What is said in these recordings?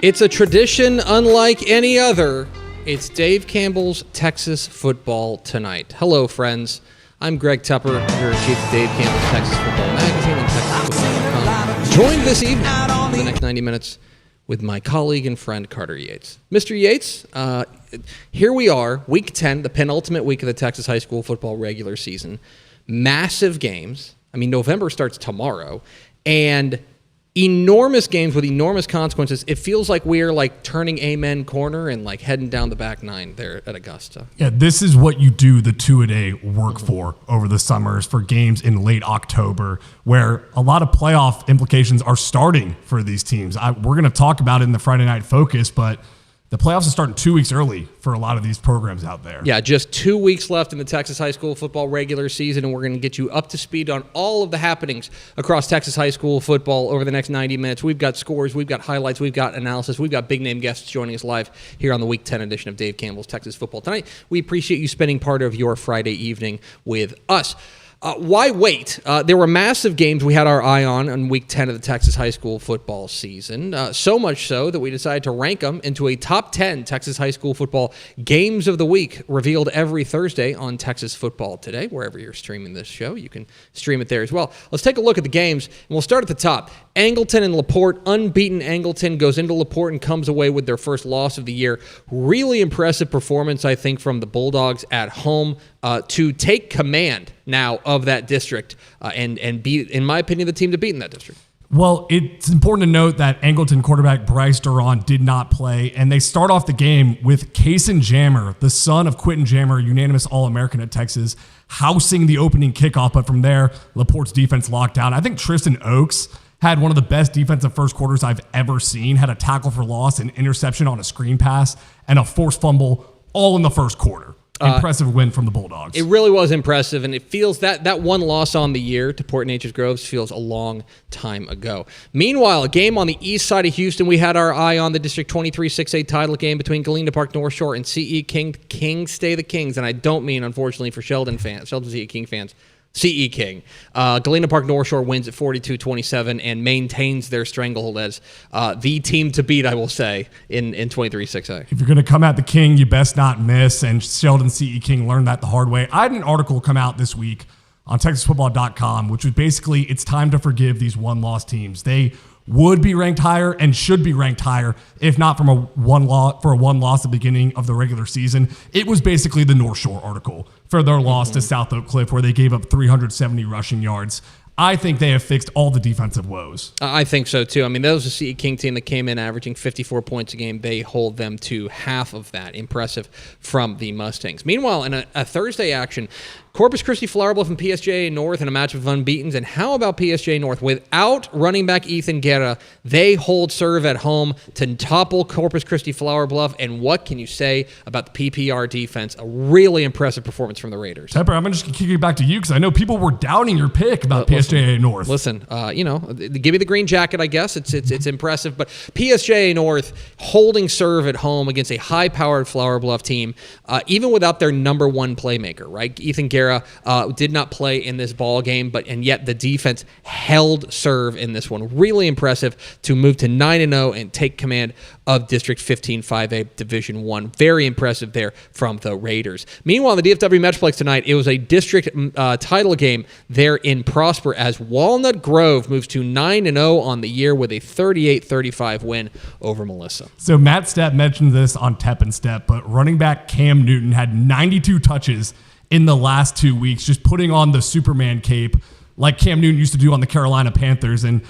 It's a tradition unlike any other. It's Dave Campbell's Texas Football Tonight. Hello, friends. I'm Greg Tupper, editor-in-chief of Dave Campbell's Texas Football Magazine and TexasFootball.com. Joined this evening for the next 90 minutes with my colleague and friend, Carter Yates. Mr. Yates, here we are, Week 10, the penultimate week of the Texas high school football regular season. Massive games. I mean, November starts tomorrow. And enormous games with enormous consequences. It feels like we're like turning Amen corner and like heading down the back nine there at Augusta. Yeah, this is what you do the two-a-day work for over the summers for games in late October, where a lot of playoff implications are starting for these teams. We're going to talk about it in the Friday Night Focus, but the playoffs are starting 2 weeks early for a lot of these programs out there. Yeah, just 2 weeks left in the Texas high school football regular season, and we're going to get you up to speed on all of the happenings across Texas high school football over the next 90 minutes. We've got scores, we've got highlights, we've got analysis, we've got big-name guests joining us live here on the Week 10 edition of Dave Campbell's Texas Football Tonight. We appreciate you spending part of your Friday evening with us. Why wait? There were massive games we had our eye on Week 10 of the Texas high school football season, so much so that we decided to rank them into a top 10 Texas high school football games of the week, revealed every Thursday on Texas Football Today. Wherever you're streaming this show, you can stream it there as well. Let's take a look at the games, and we'll start at the top. Angleton and LaPorte. Unbeaten Angleton goes into LaPorte and comes away with their first loss of the year. Really impressive performance, I think, from the Bulldogs at home to take command now of that district and be, in my opinion, the team to beat in that district. Well, it's important to note that Angleton quarterback Bryce Duran did not play, and they start off the game with Kason Jammer, the son of Quentin Jammer, unanimous All-American at Texas, housing the opening kickoff. But from there, LaPorte's defense locked down. I think Tristan Oakes had one of the best defensive first quarters I've ever seen, had a tackle for loss, an interception on a screen pass, and a forced fumble all in the first quarter. Impressive win from the Bulldogs. It really was impressive, and it feels that one loss on the year to Port Neches Groves feels a long time ago. Meanwhile, a game on the east side of Houston, we had our eye on the District 23 6A title game between Galena Park North Shore and CE King. Kings stay the Kings, and I don't mean, unfortunately, for Sheldon CE King fans. CE King. Galena Park North Shore wins at 42-27 and maintains their stranglehold as the team to beat, I will say, in 23-6A. If you're going to come at the King, you best not miss, and Sheldon CE King learned that the hard way. I had an article come out this week on TexasFootball.com, which was basically, it's time to forgive these one-loss teams. They would be ranked higher and should be ranked higher if not from a one loss at the beginning of the regular season. It was basically the North Shore article for their loss to South Oak Cliff, where they gave up 370 rushing yards. I think they have fixed all the defensive woes. I think so, too. I mean, that was a CE King team that came in averaging 54 points a game. They hold them to half of that. Impressive from the Mustangs. Meanwhile, in a Thursday action, Corpus Christi Flower Bluff and PSJ North in a match of unbeatens. And how about PSJ North? Without running back Ethan Guerra, they hold serve at home to topple Corpus Christi Flower Bluff. And what can you say about the PPR defense? A really impressive performance from the Raiders. Tepper, I'm just going to kick it back to you because I know people were doubting your pick about PSJ North. Listen, give me the green jacket, I guess. It's impressive. But PSJ North holding serve at home against a high-powered Flower Bluff team, even without their number one playmaker, right? Ethan Guerra did not play in this ball game, and yet the defense held serve in this one. Really impressive to move to 9-0 and take command of District 15 5A Division 1. Very impressive there from the Raiders. Meanwhile, in the DFW Metroplex tonight, it was a district title game there in Prosper as Walnut Grove moves to 9-0 on the year with a 38-35 win over Melissa. So Matt Stepp mentioned this on Tep and Step, but running back Cam Newton had 92 touches in the last 2 weeks, just putting on the Superman cape like Cam Newton used to do on the Carolina Panthers. And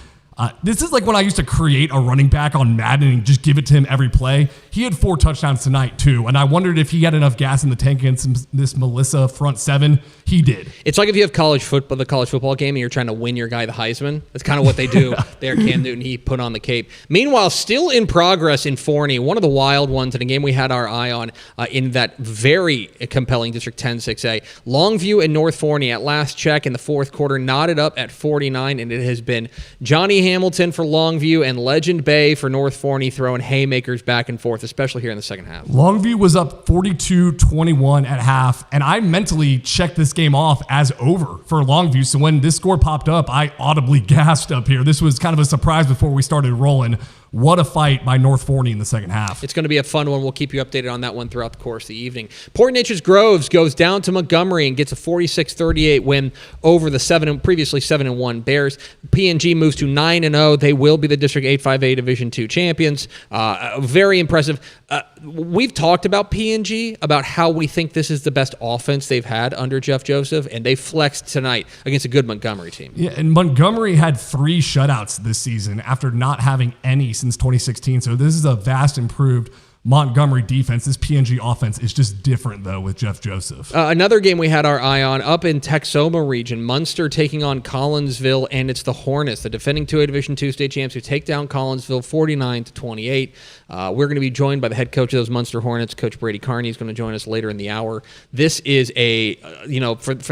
this is like when I used to create a running back on Madden and just give it to him every play. He had 4 touchdowns tonight, too. And I wondered if he had enough gas in the tank against this Melissa front seven. He did. It's like if you have the college football game, and you're trying to win your guy the Heisman. That's kind of what they do there. Cam Newton, he put on the cape. Meanwhile, still in progress in Forney, one of the wild ones in a game we had our eye on in that very compelling District 10 6A. Longview and North Forney at last check in the fourth quarter knotted up at 49, and it has been Johnny Hamilton for Longview and Legend Bay for North Forney throwing haymakers back and forth, especially here in the second half. Longview was up 42-21 at half, and I mentally checked this game off as over for Longview. So when this score popped up, I audibly gasped up here. This was kind of a surprise before we started rolling. what a fight by North Forney in the second half. It's going to be a fun one. We'll keep you updated on that one throughout the course of the evening. Port Neches Groves goes down to Montgomery and gets a 46-38 win over the previously 7-1 Bears. P&G moves to 9-0. They will be the District 8-5A Division II champions. Very impressive. We've talked about P&G, about how we think this is the best offense they've had under Jeff Joseph, and they flexed tonight against a good Montgomery team. Yeah, and Montgomery had 3 shutouts this season after not having any since 2016. So this is a vast improved Montgomery defense. This PNG offense is just different, though, with Jeff Joseph. Another game we had our eye on up in Texoma region, Munster taking on Collinsville, and it's the Hornets, the defending 2A Division II state champs, who take down Collinsville 49-28. We're going to be joined by the head coach of those Munster Hornets, Coach Brady Carney, is going to join us later in the hour. This is for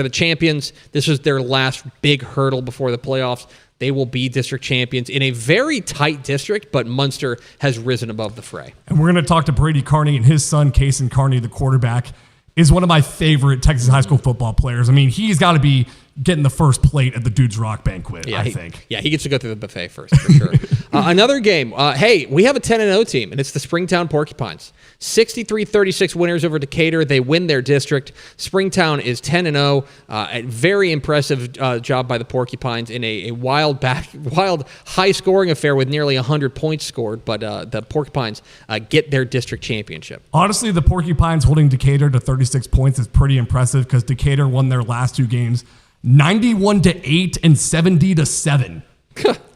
the champions, this was their last big hurdle before the playoffs. They will be district champions in a very tight district, but Munster has risen above the fray. And we're going to talk to Brady Carney, and his son, Kason Carney, the quarterback, is one of my favorite Texas high school football players. I mean, he's got to be getting the first plate at the Dudes Rock banquet, I think. He gets to go through the buffet first, for sure. Another game. Hey, we have a 10-0 team, and it's the Springtown Porcupines. 63-36 winners over Decatur. They win their district. Springtown is 10-0. A very impressive job by the Porcupines in a wild, high-scoring affair with nearly 100 points scored, but the Porcupines get their district championship. Honestly, the Porcupines holding Decatur to 36 points is pretty impressive because Decatur won their last 2 games 91-8 and 70-7.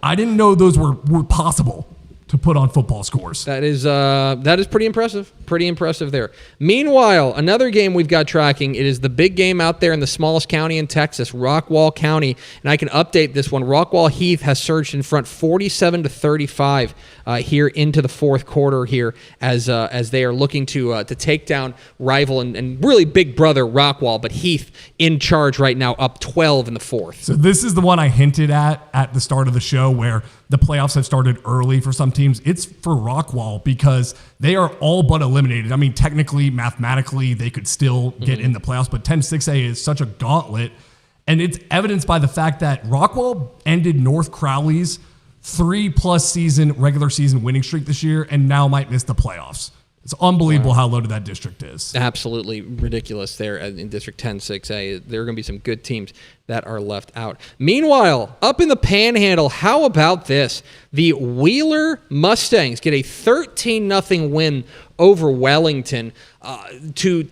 I didn't know those were possible to put on football scores. That is pretty impressive. Pretty impressive there. Meanwhile, another game we've got tracking. It is the big game out there in the smallest county in Texas, Rockwall County, and I can update this one. Rockwall Heath has surged in front 47-35 here into the fourth quarter here as they are looking to take down rival and really big brother Rockwall, but Heath in charge right now, up 12 in the fourth. So this is the one I hinted at the start of the show where the playoffs have started early for some teams. It's for Rockwall because they are all but eliminated. I mean, technically, mathematically, they could still get in the playoffs, but 10-6A is such a gauntlet. And it's evidenced by the fact that Rockwall ended North Crowley's 3+ regular season winning streak this year and now might miss the playoffs. It's unbelievable how loaded that district is. Absolutely ridiculous there in District 10-6A. There are going to be some good teams that are left out. Meanwhile, up in the Panhandle, how about this? The Wheeler Mustangs get a 13-0 win over Wellington to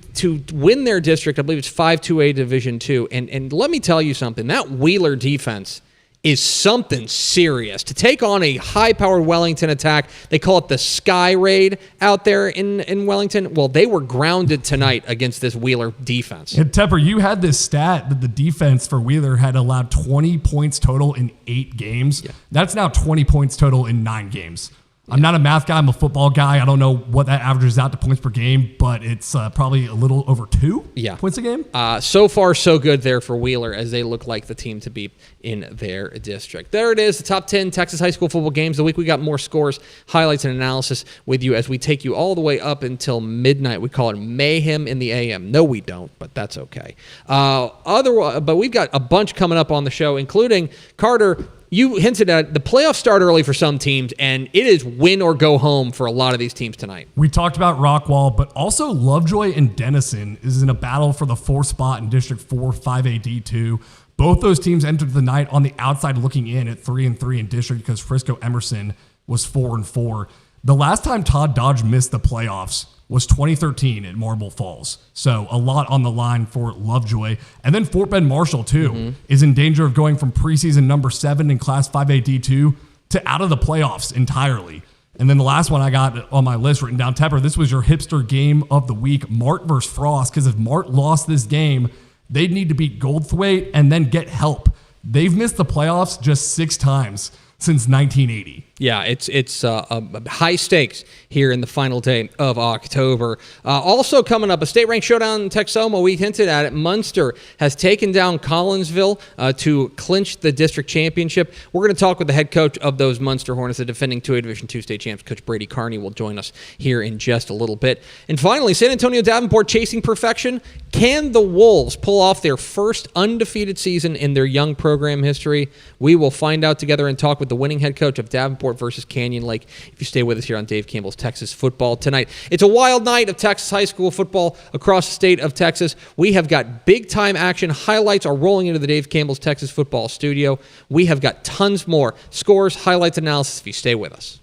win their district. I believe it's 5-2A Division II. And let me tell you something. That Wheeler defense is something serious. To take on a high-powered Wellington attack, they call it the Sky Raid out there in Wellington. Well, they were grounded tonight against this Wheeler defense. And Tepper, you had this stat that the defense for Wheeler had allowed 20 points total in 8 games. Yeah. That's now 20 points total in 9 games. I'm not a math guy. I'm a football guy. I don't know what that averages out to points per game, but it's probably a little over 2 points a game. So far, so good there for Wheeler as they look like the team to beat in their district. There it is, the top 10 Texas high school football games of the week. We got more scores, highlights, and analysis with you as we take you all the way up until midnight. We call it mayhem in the AM. No, we don't, but that's okay. But we've got a bunch coming up on the show, including Carter. You hinted at the playoffs start early for some teams, and it is win or go home for a lot of these teams tonight. We talked about Rockwall, but also Lovejoy and Denison is in a battle for the 4th spot in District 4 5A D2. Both those teams entered the night on the outside looking in at 3-3 in district because Frisco Emerson was 4-4. The last time Todd Dodge missed the playoffs was 2013 at Marble Falls. So a lot on the line for Lovejoy. And then Fort Bend Marshall, too, is in danger of going from preseason number 7 in Class 5A D2 to out of the playoffs entirely. And then the last one I got on my list written down, Tepper, this was your hipster game of the week, Mart versus Frost, because if Mart lost this game, they'd need to beat Goldthwaite and then get help. They've missed the playoffs just 6 times since 1980. Yeah, it's high stakes here in the final day of October. Also coming up, a state-ranked showdown in Texoma. We hinted at it. Munster has taken down Collinsville to clinch the district championship. We're going to talk with the head coach of those Munster Hornets, the defending 2A Division II state champs. Coach Brady Carney will join us here in just a little bit. And finally, San Antonio Davenport chasing perfection. Can the Wolves pull off their first undefeated season in their young program history? We will find out together and talk with the winning head coach of Davenport Gulfport versus Canyon Lake. If you stay with us here on Dave Campbell's Texas Football Tonight. It's a wild night of Texas high school football across the state of Texas. We have got big-time action. Highlights are rolling into the Dave Campbell's Texas Football Studio. We have got tons more scores, highlights, analysis if you stay with us.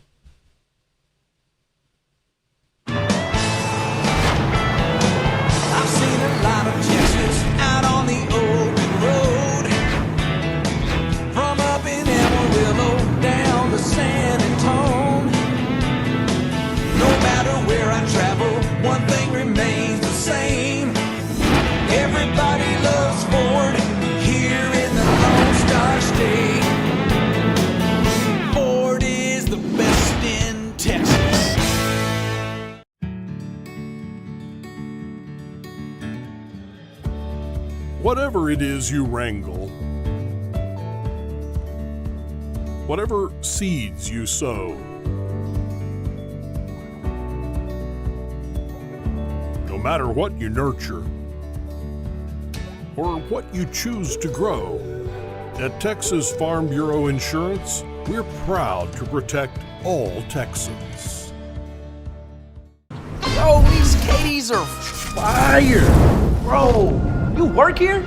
One thing remains the same. Everybody loves Ford here in the Lone Star State. Ford is the best in Texas. Whatever it is you wrangle, whatever seeds you sow, no matter what you nurture or what you choose to grow, at Texas Farm Bureau Insurance, we're proud to protect all Texans. Bro, these Katie's are fire. Bro, you work here?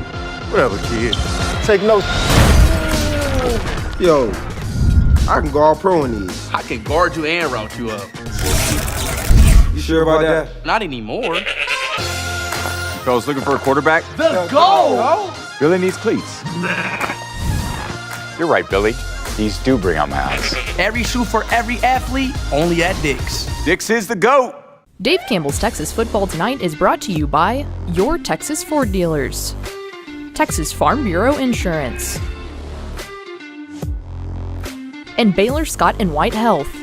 Whatever, kid. Take notes. Yo, I can go all pro in these. I can guard you and route you up. You sure about that? Not anymore. Fellas looking for a quarterback? The goal! Billy needs cleats. You're right, Billy. These do bring out my eyes. Every shoe for every athlete, only at Dick's. Dick's is the GOAT. Dave Campbell's Texas Football Tonight is brought to you by your Texas Ford dealers, Texas Farm Bureau Insurance, and Baylor Scott & White Health.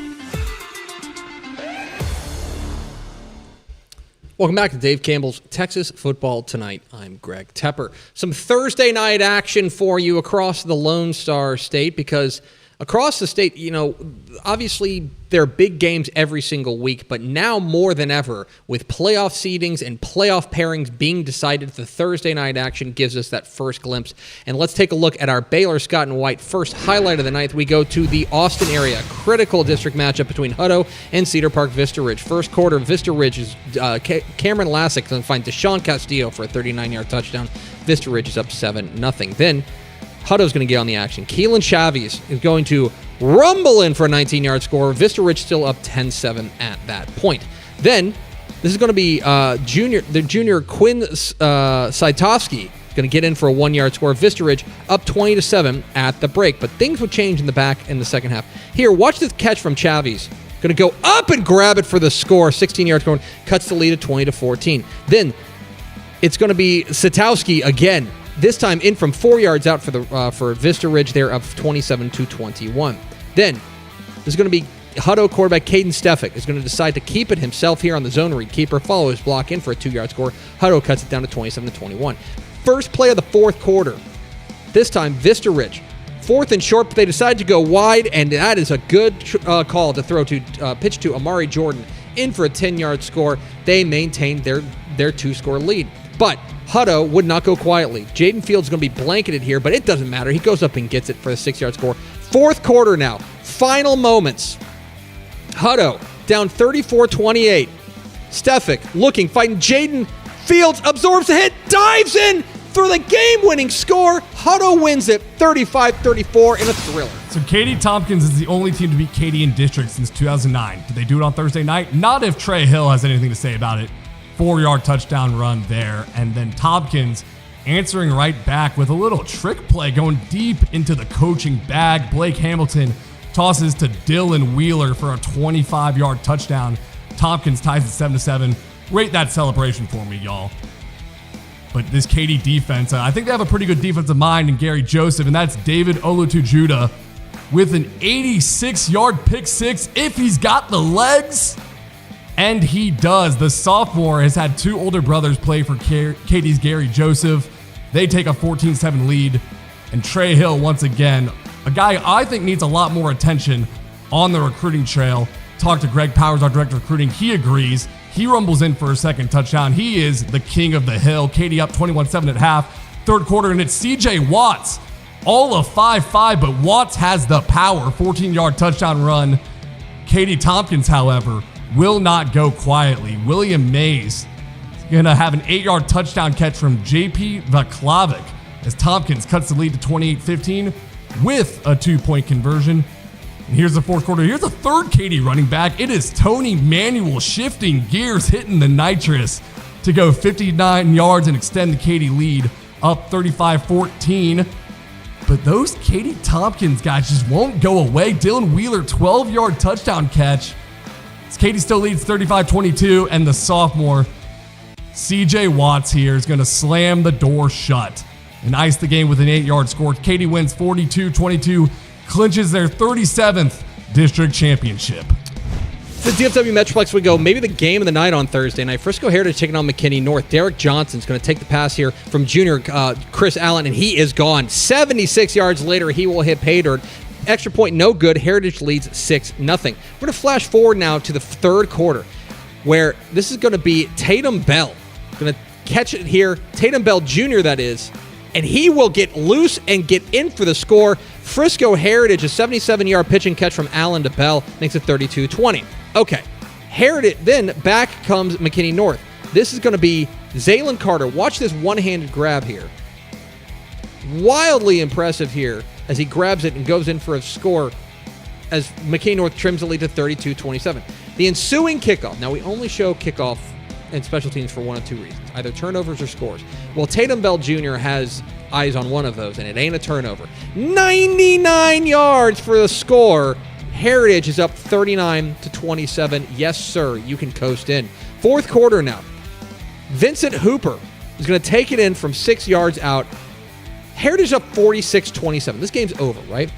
Welcome back to Dave Campbell's Texas Football Tonight. I'm Greg Tepper. Some Thursday night action for you across the Lone Star State, because across the state, obviously there are big games every single week, but now more than ever, with playoff seedings and playoff pairings being decided, the Thursday night action gives us that first glimpse. And let's take a look at our Baylor Scott & White first highlight of the night. We go to the Austin area. Critical district matchup between Hutto and Cedar Park Vista Ridge. First quarter, Vista Ridge is Cameron Lassick going to find Deshaun Castillo for a 39-yard touchdown. Vista Ridge is up 7-0. Then Hutto's going to get on the action. Keelan Chavies is going to rumble in for a 19-yard score. Vista Ridge still up 10-7 at that point. Then this is going to be junior Quinn Saitovsky going to get in for a 1-yard score. Vista Ridge up 20-7 at the break. But things would change in the back in the second half. Here, watch this catch from Chavies. Going to go up and grab it for the score. 16-yard score. Cuts the lead at 20-14. Then it's going to be Saitovsky again. This time in from 4 yards out for Vista Ridge. They're up 27-21. Then there's going to be Hutto quarterback Caden Stefik is going to decide to keep it himself here on the zone read keeper. Follow his block in for a 2-yard score. Hutto cuts it down to 27-21. First play of the fourth quarter. This time Vista Ridge. Fourth and short, but they decide to go wide, and that is a good call to throw to pitch to Amari Jordan in for a 10-yard score. They maintained their 2-score lead. But Hutto would not go quietly. Jaden Fields is going to be blanketed here, but it doesn't matter. He goes up and gets it for the 6-yard score. Fourth quarter now. Final moments. Hutto down 34-28. Stefik looking, fighting. Jaden Fields absorbs the hit, dives in for the game-winning score. Hutto wins it 35-34 in a thriller. So Katy Tompkins is the only team to beat Katy in district since 2009. Did they do it on Thursday night? Not if Trey Hill has anything to say about it. 4-yard touchdown run there. And then Tompkins answering right back with a little trick play going deep into the coaching bag. Blake Hamilton tosses to Dylan Wheeler for a 25-yard touchdown. Tompkins ties it 7-7. Rate that celebration for me, y'all. But this Katy defense, I think they have a pretty good defensive mind in Gary Joseph, and that's David Olutujuda with an 86-yard pick six if he's got the legs. And he does. The sophomore has had 2 older brothers play for Katie's Gary Joseph. They take a 14-7 lead. And Trey Hill, once again, a guy I think needs a lot more attention on the recruiting trail. Talked to Greg Powers, our director of recruiting. He agrees. He rumbles in for a second touchdown. He is the king of the hill. Katy up 21-7 at half. Third quarter, and it's CJ Watts all of 5-5, but Watts has the power. 14-yard touchdown run. Katie Tompkins, however, will not go quietly. William Mays is going to have an 8-yard touchdown catch from J.P. Vaklavic as Tompkins cuts the lead to 28-15 with a 2-point conversion. And here's the fourth quarter. Here's the third Katy running back. It is Tony Manuel shifting gears, hitting the nitrous to go 59 yards and extend the Katy lead up 35-14. But those Katy Tompkins guys just won't go away. Dylan Wheeler, 12-yard touchdown catch. Katy still leads 35-22, and the sophomore CJ Watts here is going to slam the door shut and ice the game with an 8-yard score. Katy wins 42-22, clinches their 37th district championship. The DFW Metroplex would go maybe the game of the night on Thursday night. Frisco Heritage taking on McKinney North. Derek Johnson's going to take the pass here from junior Chris Allen, and he is gone. 76 yards later, he will hit pay dirt. Extra point, no good. Heritage leads 6-0. We're going to flash forward now to the third quarter, where this is going to be Tatum Bell. Going to catch it here. Tatum Bell Jr., that is. And he will get loose and get in for the score. Frisco Heritage, a 77-yard pitch and catch from Allen to Bell, makes it 32-20. Okay, Heritage, then back comes McKinney North. This is going to be Zaylon Carter. Watch this one-handed grab here. Wildly impressive here as he grabs it and goes in for a score as McKinney North trims the lead to 32-27. The ensuing kickoff. Now, we only show kickoff and special teams for one of two reasons, either turnovers or scores. Well, Tatum Bell Jr. has eyes on one of those, and it ain't a turnover. 99 yards for the score. Heritage is up 39-27. Yes, sir, you can coast in. Fourth quarter now. Vincent Hooper is going to take it in from 6 yards out. Heritage up 46-27. This game's over, right?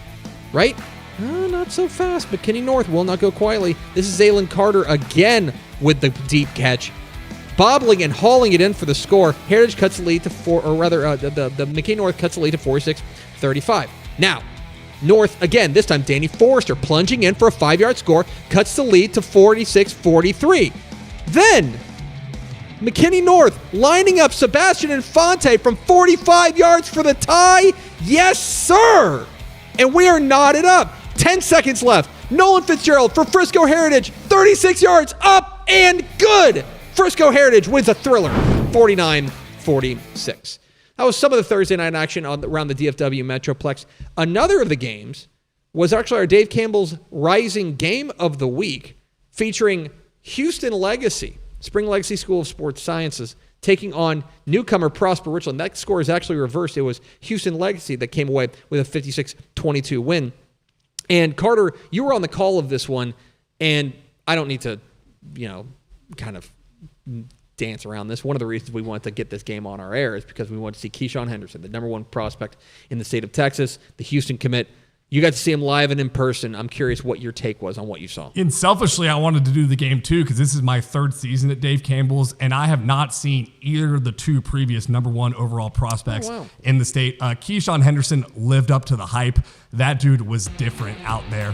Right? Not so fast. McKinney North will not go quietly. This is Zaylon Carter again with the deep catch. Bobbling and hauling it in for the score. Heritage cuts the lead to the McKinney North cuts the lead to 46-35. Now, North, again, this time Danny Forrester plunging in for a 5-yard score, cuts the lead to 46-43. Then, McKinney North lining up Sebastian Infante from 45 yards for the tie. Yes, sir! And we are knotted up. 10 seconds left. Nolan Fitzgerald for Frisco Heritage. 36 yards up and good. Frisco Heritage wins a thriller. 49-46. That was some of the Thursday night action around the DFW Metroplex. Another of the games was actually our Dave Campbell's Rising Game of the Week, featuring Houston Legacy, Spring Legacy School of Sports Sciences, taking on newcomer Prosper Richland. That score is actually reversed. It was Houston Legacy that came away with a 56-22 win. And Carter, you were on the call of this one, and I don't need to, kind of dance around this. One of the reasons we wanted to get this game on our air is because we wanted to see Keyshawn Henderson, the number one prospect in the state of Texas, the Houston commit. You got to see him live and in person. I'm curious what your take was on what you saw. And selfishly, I wanted to do the game too because this is my third season at Dave Campbell's, and I have not seen either of the two previous number one overall prospects in the state. Keyshawn Henderson lived up to the hype. That dude was different out there.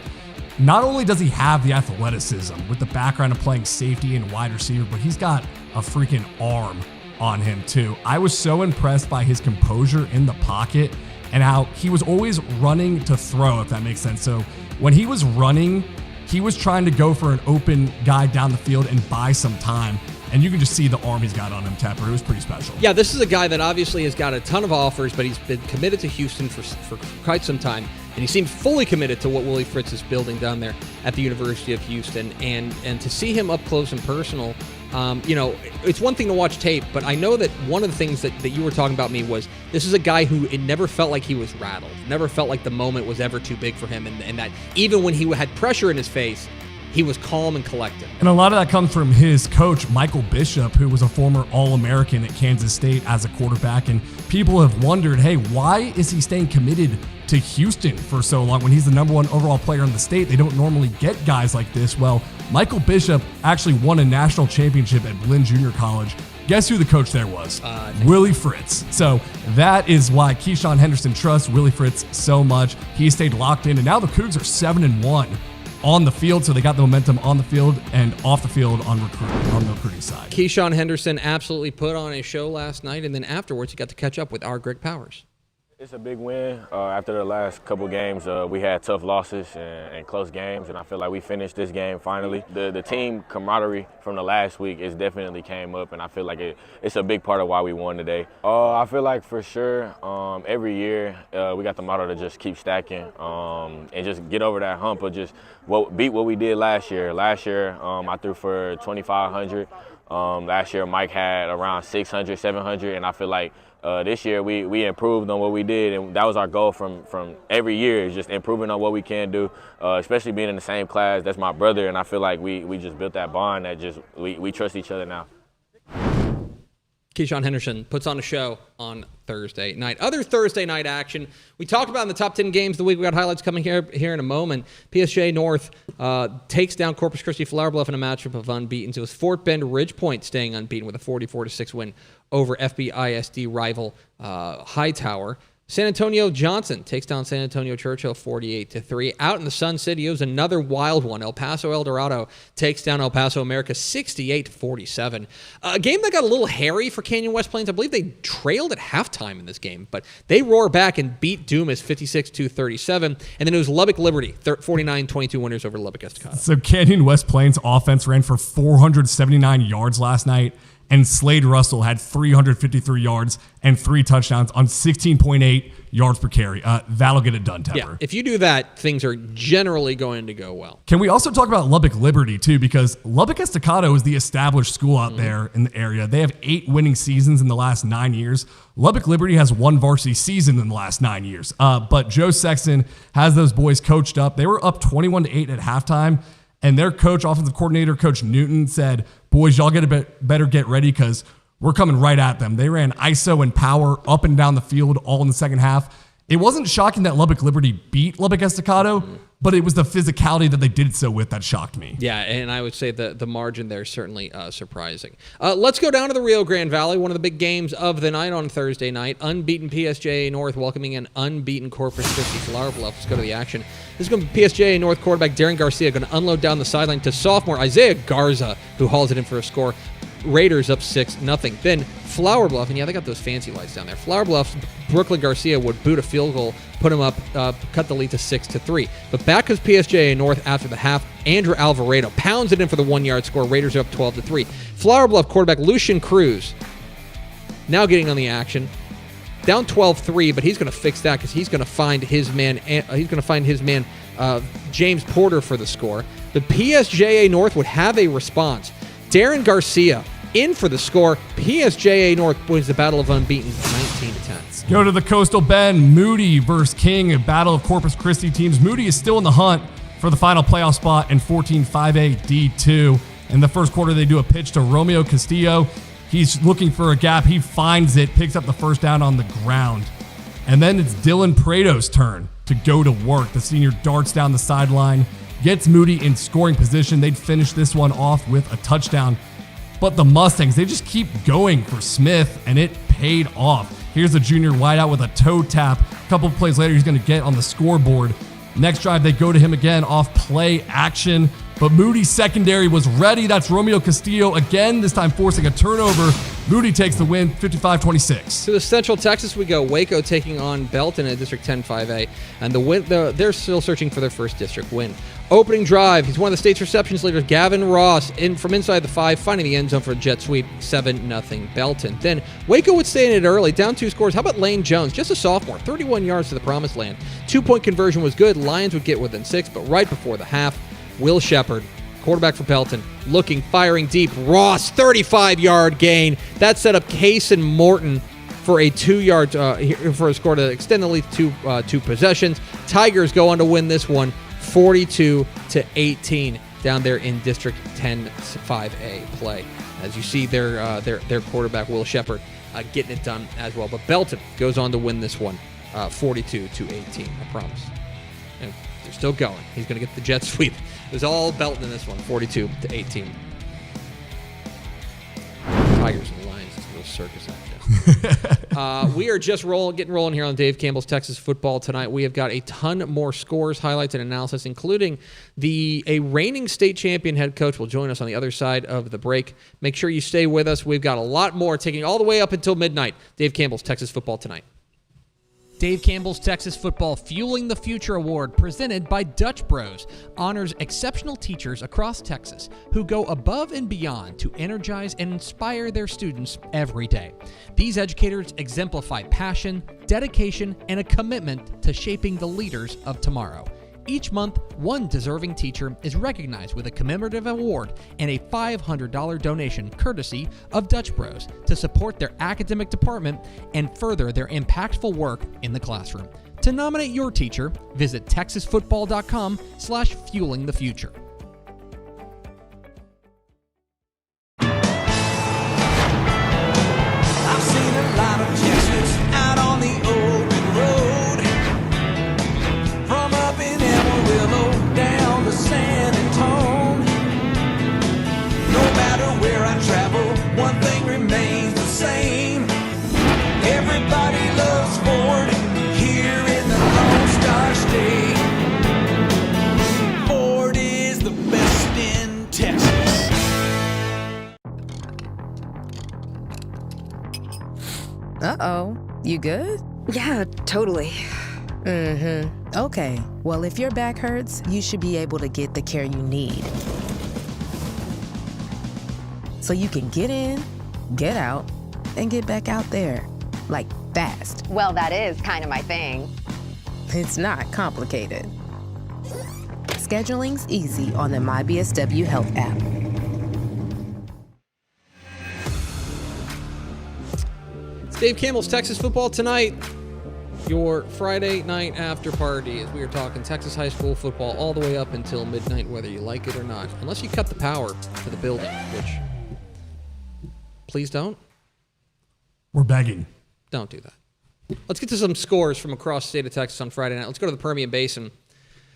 Not only does he have the athleticism with the background of playing safety and wide receiver, but he's got a freaking arm on him too. I was so impressed by his composure in the pocket and how he was always running to throw, if that makes sense. So when he was running, he was trying to go for an open guy down the field and buy some time. And you can just see the arm he's got on him, Tepper. It was pretty special. Yeah, this is a guy that obviously has got a ton of offers, but he's been committed to Houston for quite some time. And he seems fully committed to what Willie Fritz is building down there at the University of Houston. And to see him up close and personal, it's one thing to watch tape, but I know that one of the things that you were talking about me was this is a guy who it never felt like he was rattled, never felt like the moment was ever too big for him, and that even when he had pressure in his face, he was calm and collected. And a lot of that comes from his coach, Michael Bishop, who was a former All-American at Kansas State as a quarterback. And people have wondered, hey, why is he staying committed to Houston for so long when he's the number one overall player in the state? They don't normally get guys like this. Well, Michael Bishop actually won a national championship at Blinn Junior College. Guess who the coach there was? Willie Fritz. So that is why Keyshawn Henderson trusts Willie Fritz so much. He stayed locked in, and now the Cougs are 7-1 on the field, so they got the momentum on the field and off the field on the recruiting side. Keyshawn Henderson absolutely put on a show last night, and then afterwards he got to catch up with our Greg Powers. It's a big win. After the last couple games, we had tough losses and close games, and I feel like we finished this game finally. The team camaraderie from the last week is definitely came up, and I feel like it's a big part of why we won today. I feel like for sure every year we got the motto to just keep stacking and just get over that hump of just beat what we did last year. Last year I threw for 2,500. Last year Mike had around 600, 700, and I feel like this year we improved on what we did, and that was our goal from every year, is just improving on what we can do, especially being in the same class. That's my brother, and I feel like we just built that bond that just we trust each other now. Keyshawn Henderson puts on a show on Thursday night. Other Thursday night action we talked about in the top 10 games of the week. We got highlights coming here in a moment. PSG North takes down Corpus Christi Flower Bluff in a matchup of unbeaten. So it was Fort Bend Ridge Point staying unbeaten with a 44-6 win over FBISD rival Hightower. San Antonio Johnson takes down San Antonio Churchill 48-3. Out in the Sun City, it was another wild one. El Paso El Dorado takes down El Paso America 68-47. A game that got a little hairy for Canyon West Plains. I believe they trailed at halftime in this game, but they roar back and beat Dumas 56-37. And then it was Lubbock Liberty 49-22 winners over Lubbock Estacado. So Canyon West Plains offense ran for 479 yards last night, and Slade Russell had 353 yards and 3 touchdowns on 16.8 yards per carry. That'll get it done, Tepper. Yeah, if you do that, things are generally going to go well. Can we also talk about Lubbock Liberty, too? Because Lubbock Estacado is the established school out there in the area. They have 8 winning seasons in the last 9 years. Lubbock Liberty has 1 varsity season in the last 9 years. But Joe Sexton has those boys coached up. They were up 21-8 at halftime. And their coach, offensive coordinator, Coach Newton, said, boys, y'all better get ready because we're coming right at them. They ran ISO and power up and down the field all in the second half. It wasn't shocking that Lubbock Liberty beat Lubbock Estacado, but it was the physicality that they did so with that shocked me. Yeah, and I would say the margin there is certainly surprising. Let's go down to the Rio Grande Valley, one of the big games of the night on Thursday night. Unbeaten PSJA North welcoming an unbeaten Corpus Christi Flower Bluff. Let's go to the action. This is going to be PSJA North quarterback Darren Garcia going to unload down the sideline to sophomore Isaiah Garza, who hauls it in for a score. Raiders up 6-0. Then Flower Bluff, and yeah, they got those fancy lights down there. Flower Bluff's Brooklyn Garcia would boot a field goal, put him up, cut the lead to 6-3. But back goes PSJA North after the half. Andrew Alvarado pounds it in for the 1-yard score. Raiders are up 12-3. Flower Bluff quarterback Lucian Cruz now getting on the action. Down 12-3, but he's going to fix that because he's going to find his man. James Porter for the score. The PSJA North would have a response. Darren Garcia in for the score. PSJA North wins the battle of unbeaten 19-10. Go to the Coastal Bend. Moody versus King, a battle of Corpus Christi teams. Moody is still in the hunt for the final playoff spot in 14-5A D2. In the first quarter, they do a pitch to Romeo Castillo. He's looking for a gap. He finds it, picks up the first down on the ground. And then it's Dylan Prado's turn to go to work. The senior darts down the sideline, gets Moody in scoring position. They'd finish this one off with a touchdown. But the Mustangs, they just keep going for Smith, and it paid off. Here's the junior wideout with a toe tap. A couple of plays later, he's going to get on the scoreboard. Next drive, they go to him again off play action. But Moody's secondary was ready. That's Romeo Castillo again, this time forcing a turnover. Moody takes the win, 55-26. To the Central Texas we go. Waco taking on Belton in District 10-5A. And they're still searching for their first district win. Opening drive, he's one of the state's receptions leaders, Gavin Ross, from inside the 5, finding the end zone for a jet sweep, 7-0 Belton. Then Waco would stay in it early, down 2 scores. How about Lane Jones, just a sophomore, 31 yards to the promised land. 2-point conversion was good. Lions would get within 6, but right before the half, Will Shepard, quarterback for Belton, firing deep. Ross, 35-yard gain. That set up Case and Morton for a 2-yard for a score to extend the lead to 2 possessions. Tigers go on to win this one, 42-18, down there in District 10-5A play. As you see, their quarterback Will Shepard getting it done as well. But Belton goes on to win this one, 42-18. I promise. And they're still going. He's going to get the jet sweep. It was all Belton in this one, 42-18. Tigers and the Lions, it's a little circus act. We are just getting rolling here on Dave Campbell's Texas Football Tonight. We have got a ton more scores, highlights, and analysis, including a reigning state champion head coach will join us on the other side of the break. Make sure you stay with us. We've got a lot more taking all the way up until midnight. Dave Campbell's Texas Football Tonight. Dave Campbell's Texas Football Fueling the Future Award, presented by Dutch Bros, honors exceptional teachers across Texas who go above and beyond to energize and inspire their students every day. These educators exemplify passion, dedication, and a commitment to shaping the leaders of tomorrow. Each month, one deserving teacher is recognized with a commemorative award and a $500 donation courtesy of Dutch Bros to support their academic department and further their impactful work in the classroom. To nominate your teacher, visit texasfootball.com/fuelingthefuture. I've seen a lot of Texas out on the open road. From up in Amarillo down to San Antone. No matter where I travel, one thing remains the same. Everybody loves Ford here in the Lone Star State. Ford is the best in Texas. Uh-oh. You good? Yeah, totally. Okay. Well, if your back hurts, you should be able to get the care you need. So you can get in, get out, and get back out there. Like fast. Well, that is kind of my thing. It's not complicated. Scheduling's easy on the MyBSW Health app. It's Dave Campbell's Texas Football Tonight, your Friday night after party, as we are talking Texas high school football all the way up until midnight, whether you like it or not. Unless you cut the power to the building, which, please don't. We're begging. Don't do that. Let's get to some scores from across the state of Texas on Friday night. Let's go to the Permian Basin.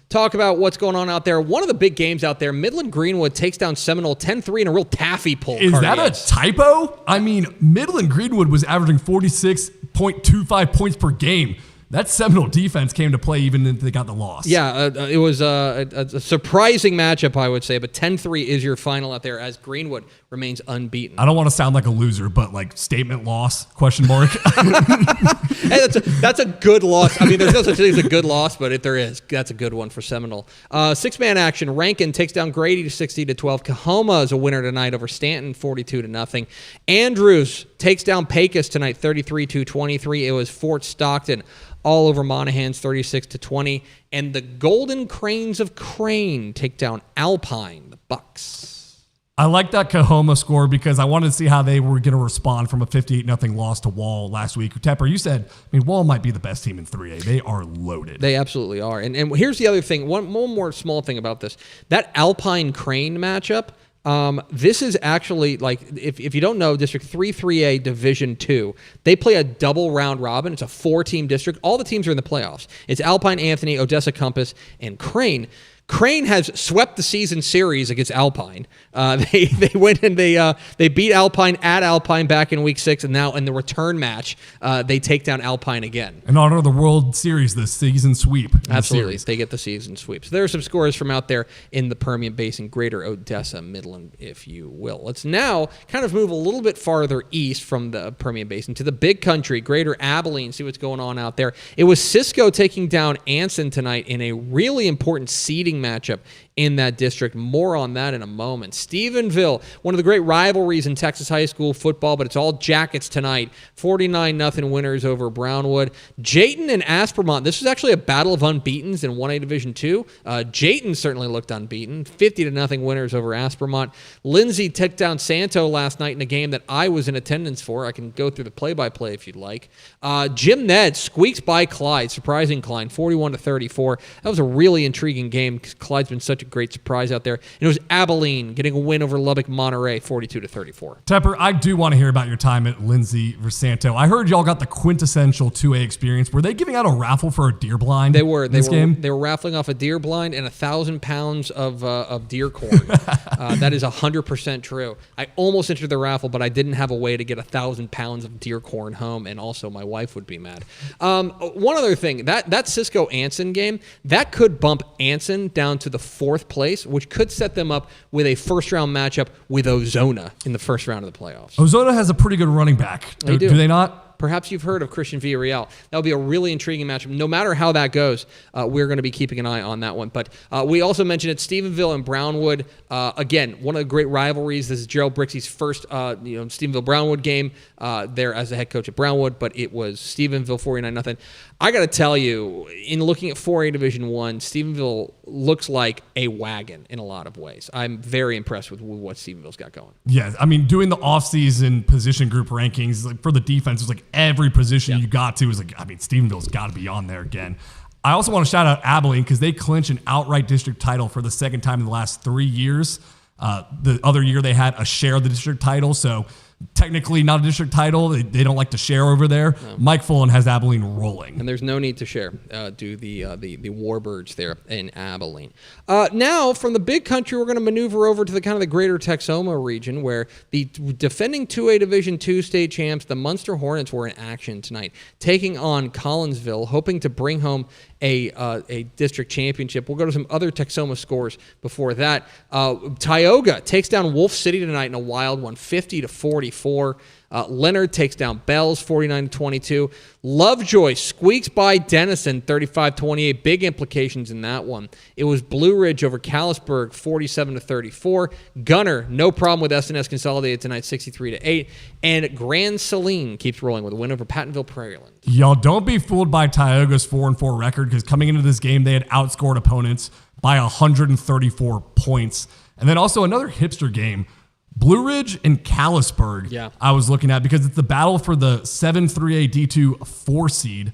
Talk about what's going on out there. One of the big games out there, Midland Greenwood takes down Seminole 10-3 in a real taffy pull. Is that a typo? I mean, Midland Greenwood was averaging 46.25 points per game. That Seminole defense came to play even if they got the loss. Yeah, it was a surprising matchup, I would say, but 10-3 is your final out there as Greenwood remains unbeaten. I don't want to sound like a loser, but like statement loss, question mark. Hey, that's a good loss. I mean, there's no such thing as a good loss, but if there is, that's a good one for Seminole. Six-man action. Rankin takes down Grady 60-12. Kahoma is a winner tonight over Stanton 42-0. Andrews takes down Pecos tonight 33-23. It was Fort Stockton all over Monahans 36-20. And the Golden Cranes of Crane take down Alpine, the Bucks. I like that Kahoma score because I wanted to see how they were going to respond from a 58-0 loss to Wall last week. Tepper, you said, Wall might be the best team in 3A. They are loaded. They absolutely are. And here's the other thing. One more small thing about this. That Alpine Crane matchup, this is actually, like, if you don't know, District 3A Division 2, they play a double round robin. It's a 4-team district. All the teams are in the playoffs. It's Alpine, Anthony, Odessa Compass, and Crane. Crane has swept the season series against Alpine. They went and they beat Alpine at Alpine back in week 6, and now in the return match, they take down Alpine again. In honor of the World Series, the season sweep. Absolutely, they get the season sweep. So there are some scores from out there in the Permian Basin, Greater Odessa, Midland, if you will. Let's now kind of move a little bit farther east from the Permian Basin to the Big Country, Greater Abilene. See what's going on out there. It was Cisco taking down Anson tonight in a really important seeding matchup in that district. More on that in a moment. Stephenville, one of the great rivalries in Texas high school football, but it's all Jackets tonight. 49-0 winners over Brownwood. Jayton and Aspermont. This was actually a battle of unbeatens in 1A Division 2. Jayton certainly looked unbeaten. 50-0 winners over Aspermont. Lindsay took down Santo last night in a game that I was in attendance for. I can go through the play-by-play if you'd like. Jim Ned squeaks by Clyde, surprising Clyde, 41-34. That was a really intriguing game because Clyde's been such a great surprise out there. And it was Abilene getting a win over Lubbock Monterey, 42-34. Tepper, I do want to hear about your time at Lindsay Versanto. I heard y'all got the quintessential 2A experience. Were they giving out a raffle for a deer blind? They were. Game? They were raffling off a deer blind and 1,000 pounds of deer corn. That is 100% true. I almost entered the raffle, but I didn't have a way to get 1,000 pounds of deer corn home, and also my wife would be mad. One other thing, that Cisco Anson game, that could bump Anson down to the 4th place, which could set them up with a first-round matchup with Ozona in the first round of the playoffs. Ozona has a pretty good running back. They do. Do they not? Perhaps you've heard of Christian Villarreal. That would be a really intriguing matchup. No matter how that goes, we're going to be keeping an eye on that one. But we also mentioned it, Stephenville and Brownwood. Again, one of the great rivalries. This is Gerald Brixey's first Stephenville-Brownwood game there as the head coach at Brownwood, but it was Stephenville 49-0. I got to tell you, in looking at 4A Division I, Stephenville looks like a wagon in a lot of ways. I'm very impressed with what Stephenville's got going. Yeah, I mean, doing the offseason position group rankings, like for the defense, it was like every position you got to was like, I mean, Stephenville's got to be on there again. I also want to shout out Abilene because they clinched an outright district title for the second time in the last 3 years. The other year they had a share of the district title, so technically not a district title. They don't like to share over there. No. Mike Fullen has Abilene rolling. And there's no need to share due the Warbirds there in Abilene. Now, from the big country, we're going to maneuver over to the kind of the greater Texoma region where the defending 2A Division II state champs, the Munster Hornets, were in action tonight, taking on Collinsville, hoping to bring home a district championship. We'll go to some other Texoma scores before that. Tioga takes down Wolf City tonight in a wild one, 50-44. Leonard takes down Bells, 49-22. Lovejoy squeaks by Denison, 35-28. Big implications in that one. It was Blue Ridge over Callisburg, 47-34. Gunner, no problem with SNS Consolidated tonight, 63-8. And Grand Saline keeps rolling with a win over Pattonville Prairieland. Y'all don't be fooled by Tioga's 4-4 record because coming into this game, they had outscored opponents by 134 points. And then also another hipster game. Blue Ridge and Callisburg, I was looking at because it's the battle for the 7-3A D2 4 seed,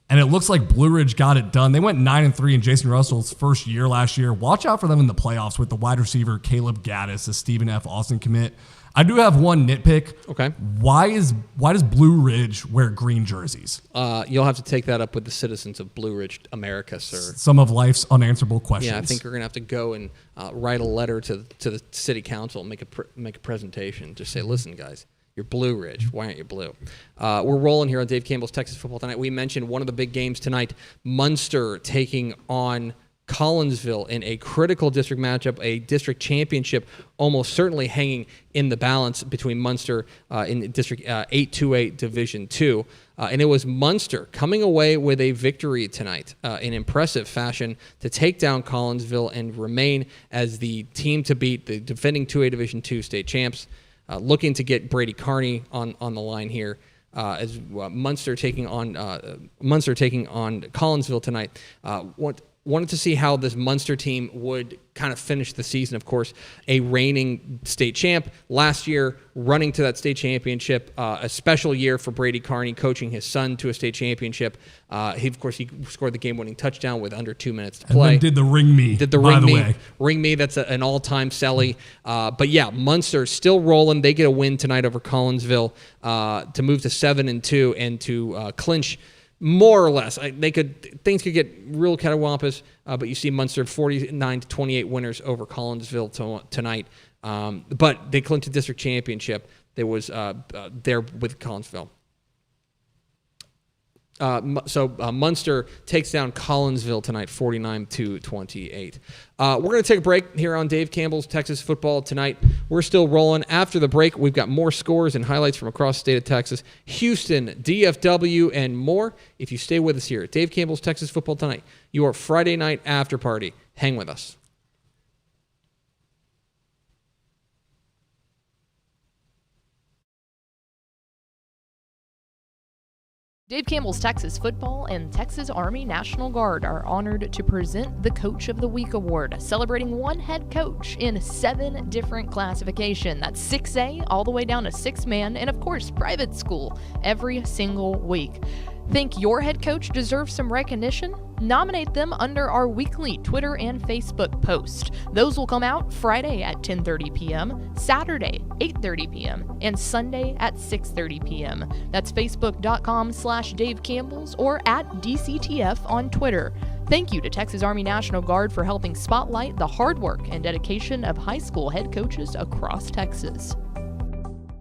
and it looks like Blue Ridge got it done. They went 9-3 in Jason Russell's first year last year. Watch out for them in the playoffs with the wide receiver Caleb Gaddis, a Stephen F. Austin commit. I do have one nitpick. Okay. Why does Blue Ridge wear green jerseys? You'll have to take that up with the citizens of Blue Ridge, America, sir. Some of life's unanswerable questions. Yeah, I think you're going to have to go and write a letter to the city council and make a presentation. Just say, listen, guys, you're Blue Ridge. Why aren't you blue? We're rolling here on Dave Campbell's Texas Football Tonight. We mentioned one of the big games tonight, Munster taking on Collinsville in a critical district matchup, a district championship almost certainly hanging in the balance between Munster in District 828 Division 2. And it was Munster coming away with a victory tonight in impressive fashion to take down Collinsville and remain as the team to beat the defending 2A Division 2 state champs, looking to get Brady Carney on the line here. As Munster taking on Collinsville tonight. Wanted to see how this Munster team would kind of finish the season. Of course, a reigning state champ last year, running to that state championship. A special year for Brady Carney, coaching his son to a state championship. He scored the game-winning touchdown with under 2 minutes to play. And then did the ring me. Ring me. That's an all-time selly. But yeah, Munster still rolling. They get a win tonight over Collinsville to move to 7-2 and to clinch. More or less, things could get real catawampus, but you see Munster 49-28 winners over Collinsville tonight. But they clinched a district championship. That was there with Collinsville. So Munster takes down Collinsville tonight, 49-28. We're going to take a break here on Dave Campbell's Texas Football Tonight. We're still rolling. After the break, we've got more scores and highlights from across the state of Texas, Houston, DFW, and more. If you stay with us here at Dave Campbell's Texas Football Tonight, your Friday night after party. Hang with us. Dave Campbell's Texas Football and Texas Army National Guard are honored to present the Coach of the Week Award, celebrating one head coach in 7 different classifications. That's 6A all the way down to 6-man, and of course, private school every single week. Think your head coach deserves some recognition? Nominate them under our weekly Twitter and Facebook post. Those will come out Friday at 10:30 p.m., Saturday 8:30 p.m., and Sunday at 6:30 p.m. That's facebook.com/Dave Campbell's or at DCTF on Twitter. Thank you to Texas Army National Guard for helping spotlight the hard work and dedication of high school head coaches across Texas.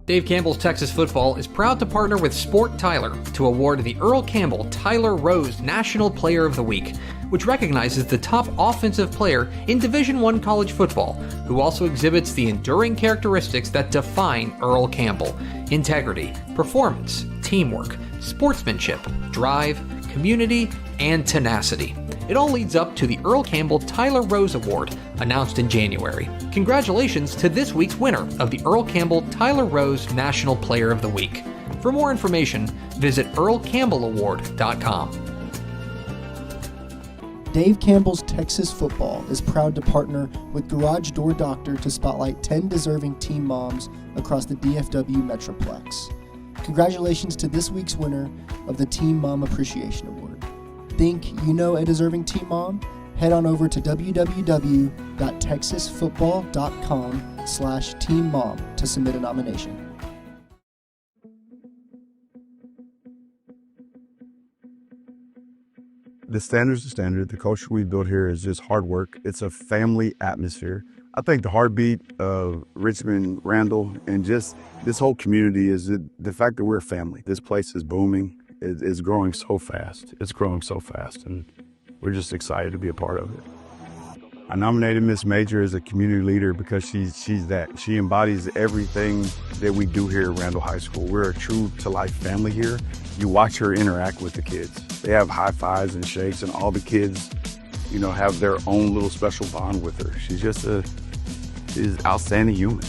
Dave Campbell's Texas Football is proud to partner with Sport Tyler to award the Earl Campbell Tyler Rose National Player of the Week, which recognizes the top offensive player in Division I college football, who also exhibits the enduring characteristics that define Earl Campbell: integrity, performance, teamwork, sportsmanship, drive, community, and tenacity. It all leads up to the Earl Campbell Tyler Rose Award, announced in January. Congratulations to this week's winner of the Earl Campbell Tyler Rose National Player of the Week. For more information, visit earlcampbellaward.com. Dave Campbell's Texas Football is proud to partner with Garage Door Doctor to spotlight 10 deserving team moms across the DFW Metroplex. Congratulations to this week's winner of the Team Mom Appreciation Award. Think you know a deserving team mom? Head on over to www.texasfootball.com/teammom to submit a nomination. The standard's the standard. The culture we built here is just hard work. It's a family atmosphere. I think the heartbeat of Richmond, Randall, and just this whole community is the fact that we're a family. This place is booming. It's growing so fast. It's growing so fast, and we're just excited to be a part of it. I nominated Miss Major as a community leader because she's that. She embodies everything that we do here at Randall High School. We're a true-to-life family here. You watch her interact with the kids. They have high fives and shakes, and all the kids, have their own little special bond with her. She's just she's an outstanding human.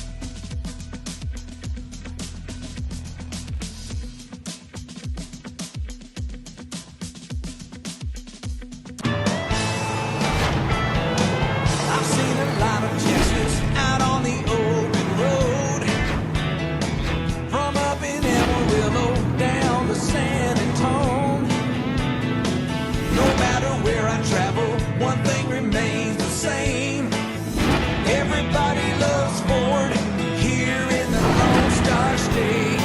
I've seen a lot of Texas out on the open road, from up in Amarillo down to San Antone. No matter where I travel, one thing remains the same. Everybody loves Ford here in the Lone Star State.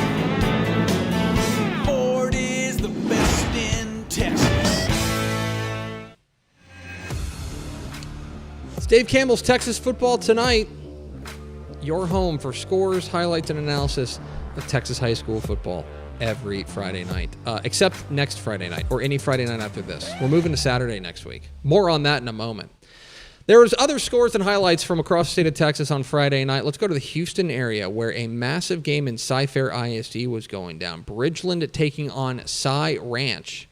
Ford is the best in Texas. It's Dave Campbell's Texas Football Tonight. Your home for scores, highlights, and analysis of Texas high school football every Friday night, except next Friday night or any Friday night after this. We're moving to Saturday next week. More on that in a moment. There was other scores and highlights from across the state of Texas on Friday night. Let's go to the Houston area where a massive game in Cy-Fair ISD was going down. Bridgeland taking on Cy Ranch.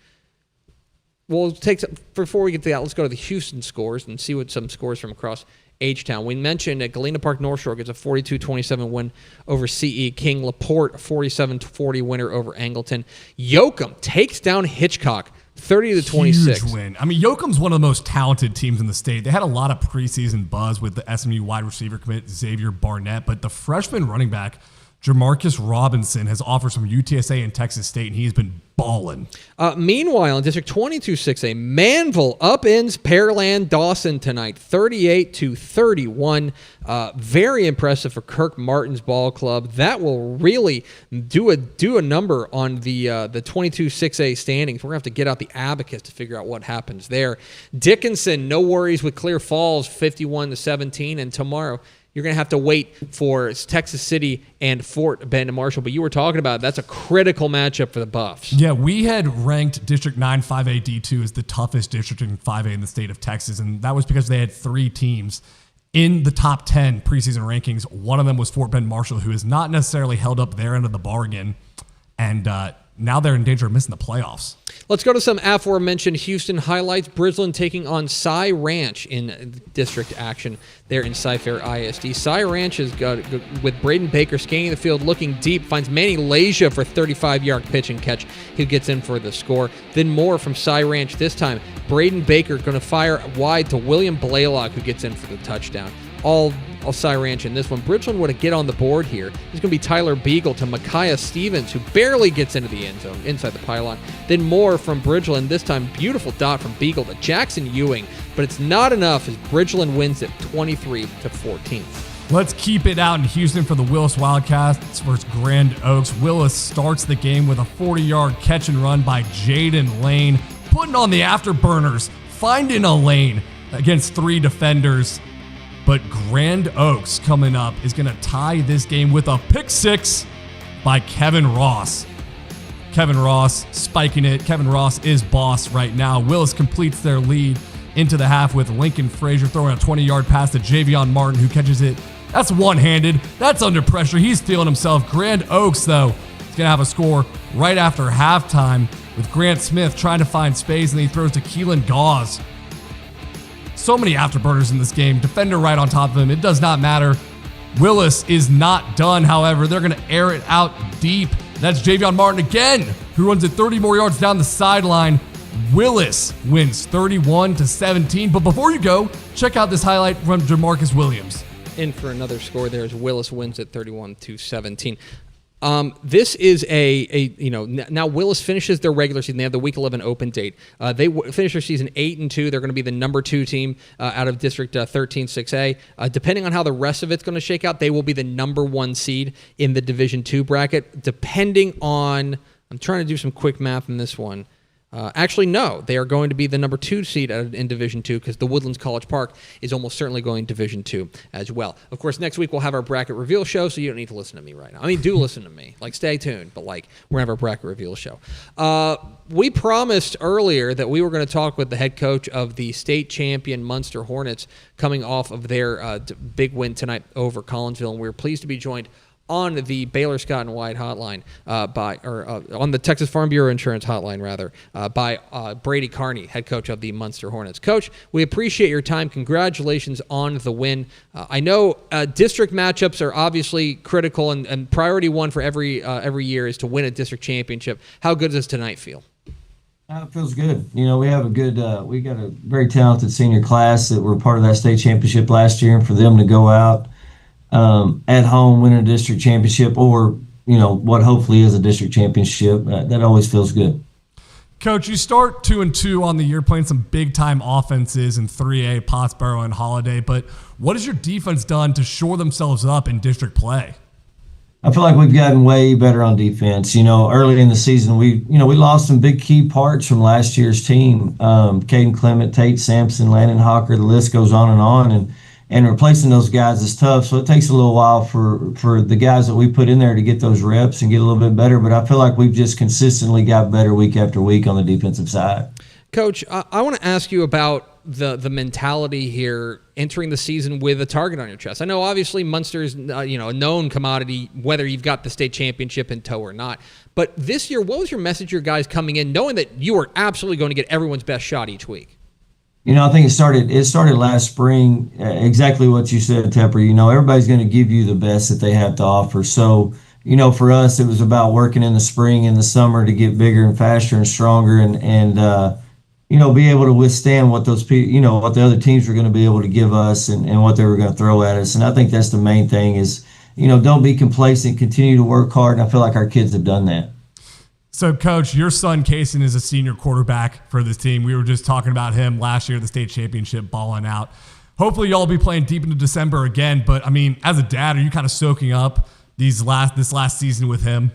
Before we get to that, let's go to the Houston scores and see what some scores from across H-Town. We mentioned that Galena Park North Shore gets a 42-27 win over CE King. LaPorte, 47-40 winner over Angleton. Yoakum takes down Hitchcock, 30-26. Huge win. I mean, Yoakum's one of the most talented teams in the state. They had a lot of preseason buzz with the SMU wide receiver commit Xavier Barnett, but the freshman running back Jamarcus Robinson has offered some UTSA and Texas State, and he's been balling. Meanwhile, in District 22-6A, Manville upends Pearland Dawson tonight, 38-31. Very impressive for Kirk Martin's ball club. That will really do a number on the 22-6A standings. We're going to have to get out the abacus to figure out what happens there. Dickinson, no worries with Clear Falls, 51-17, and tomorrow you're going to have to wait for Texas City and Fort Bend and Marshall. But you were talking about that's a critical matchup for the Buffs. Yeah, we had ranked District 9 5A D2 as the toughest district in 5A in the state of Texas, and that was because they had 3 teams in the top 10 preseason rankings. One of them was Fort Bend Marshall, who has not necessarily held up their end of the bargain, and now they're in danger of missing the playoffs. Let's go to some aforementioned Houston highlights. Bridgeland taking on Cy Ranch in district action there in Cy-Fair ISD. Cy Ranch has got, with Braden Baker scanning the field, looking deep, finds Manny Leja for a 35-yard pitch and catch. He gets in for the score. Then more from Cy Ranch. This time, Braden Baker going to fire wide to William Blaylock, who gets in for the touchdown. All Cy Ranch in this one. Bridgeland would get on the board here. It's going to be Tyler Beagle to Micaiah Stevens, who barely gets into the end zone, inside the pylon. Then more from Bridgeland. This time, beautiful dot from Beagle to Jackson Ewing, but it's not enough as Bridgeland wins it 23-14. Let's keep it out in Houston for the Willis Wildcats versus Grand Oaks. Willis starts the game with a 40-yard catch and run by Jaden Lane, putting on the afterburners, finding a lane against 3 defenders. But Grand Oaks coming up is going to tie this game with a pick 6 by Kevin Ross. Kevin Ross spiking it. Kevin Ross is boss right now. Willis completes their lead into the half with Lincoln Frazier throwing a 20-yard pass to Javion Martin, who catches it. That's one-handed. That's under pressure. He's feeling himself. Grand Oaks, though, He's going to have a score right after halftime with Grant Smith trying to find space, and then he throws to Keelan Gauze. So many afterburners in this game. Defender right on top of him. It does not matter. Willis is not done, however. They're going to air it out deep. That's Javion Martin again, who runs it 30 more yards down the sideline. Willis wins 31-17. But before you go, check out this highlight from Jamarcus Williams. In for another score there as Willis wins at 31-17. This is now Willis finishes their regular season. They have the Week 11 open date. They finish their season 8-2. They're going to be the number 2 team out of District 13 6A. Depending on how the rest of it's going to shake out, they will be the number 1 seed in the Division 2 bracket. Depending on, I'm trying to do some quick math in this one. Actually, no. They are going to be the number 2 seed in Division 2 because the Woodlands College Park is almost certainly going Division 2 as well. Of course, next week we'll have our bracket reveal show, so you don't need to listen to me right now. I mean, do listen to me. Stay tuned, but we're going to have our bracket reveal show. We promised earlier that we were going to talk with the head coach of the state champion Munster Hornets coming off of their big win tonight over Collinsville, and we were pleased to be joined on the Baylor Scott and White hotline on the Texas Farm Bureau Insurance hotline, by Brady Carney, head coach of the Munster Hornets. Coach, we appreciate your time. Congratulations on the win. I know district matchups are obviously critical, and priority one for every year is to win a district championship. How good does tonight feel? It feels good. We have we got a very talented senior class that were part of that state championship last year, and for them to go out at home, win a district championship, or what hopefully is a district championship, that always feels good. Coach, you start 2-2 on the year, playing some big time offenses in 3A, Pottsboro, and Holiday. But what has your defense done to shore themselves up in district play? I feel like we've gotten way better on defense. Early in the season, we lost some big key parts from last year's team. Caden Clement, Tate Sampson, Landon Hawker, the list goes on, and replacing those guys is tough. So it takes a little while for the guys that we put in there to get those reps and get a little bit better. But I feel like we've just consistently got better week after week on the defensive side. Coach, I want to ask you about the mentality here entering the season with a target on your chest. I know obviously Munster's a known commodity, whether you've got the state championship in tow or not. But this year, what was your message to your guys coming in, knowing that you were absolutely going to get everyone's best shot each week? I think it started last spring, exactly what you said, Tepper. Everybody's going to give you the best that they have to offer. So, for us, it was about working in the spring and the summer to get bigger and faster and stronger and be able to withstand what those people, what the other teams were going to be able to give us and what they were going to throw at us. And I think that's the main thing is, don't be complacent, continue to work hard. And I feel like our kids have done that. So, Coach, your son, Kaysen, is a senior quarterback for this team. We were just talking about him last year at the state championship, balling out. Hopefully, y'all will be playing deep into December again. But, as a dad, are you kind of soaking up this last season with him?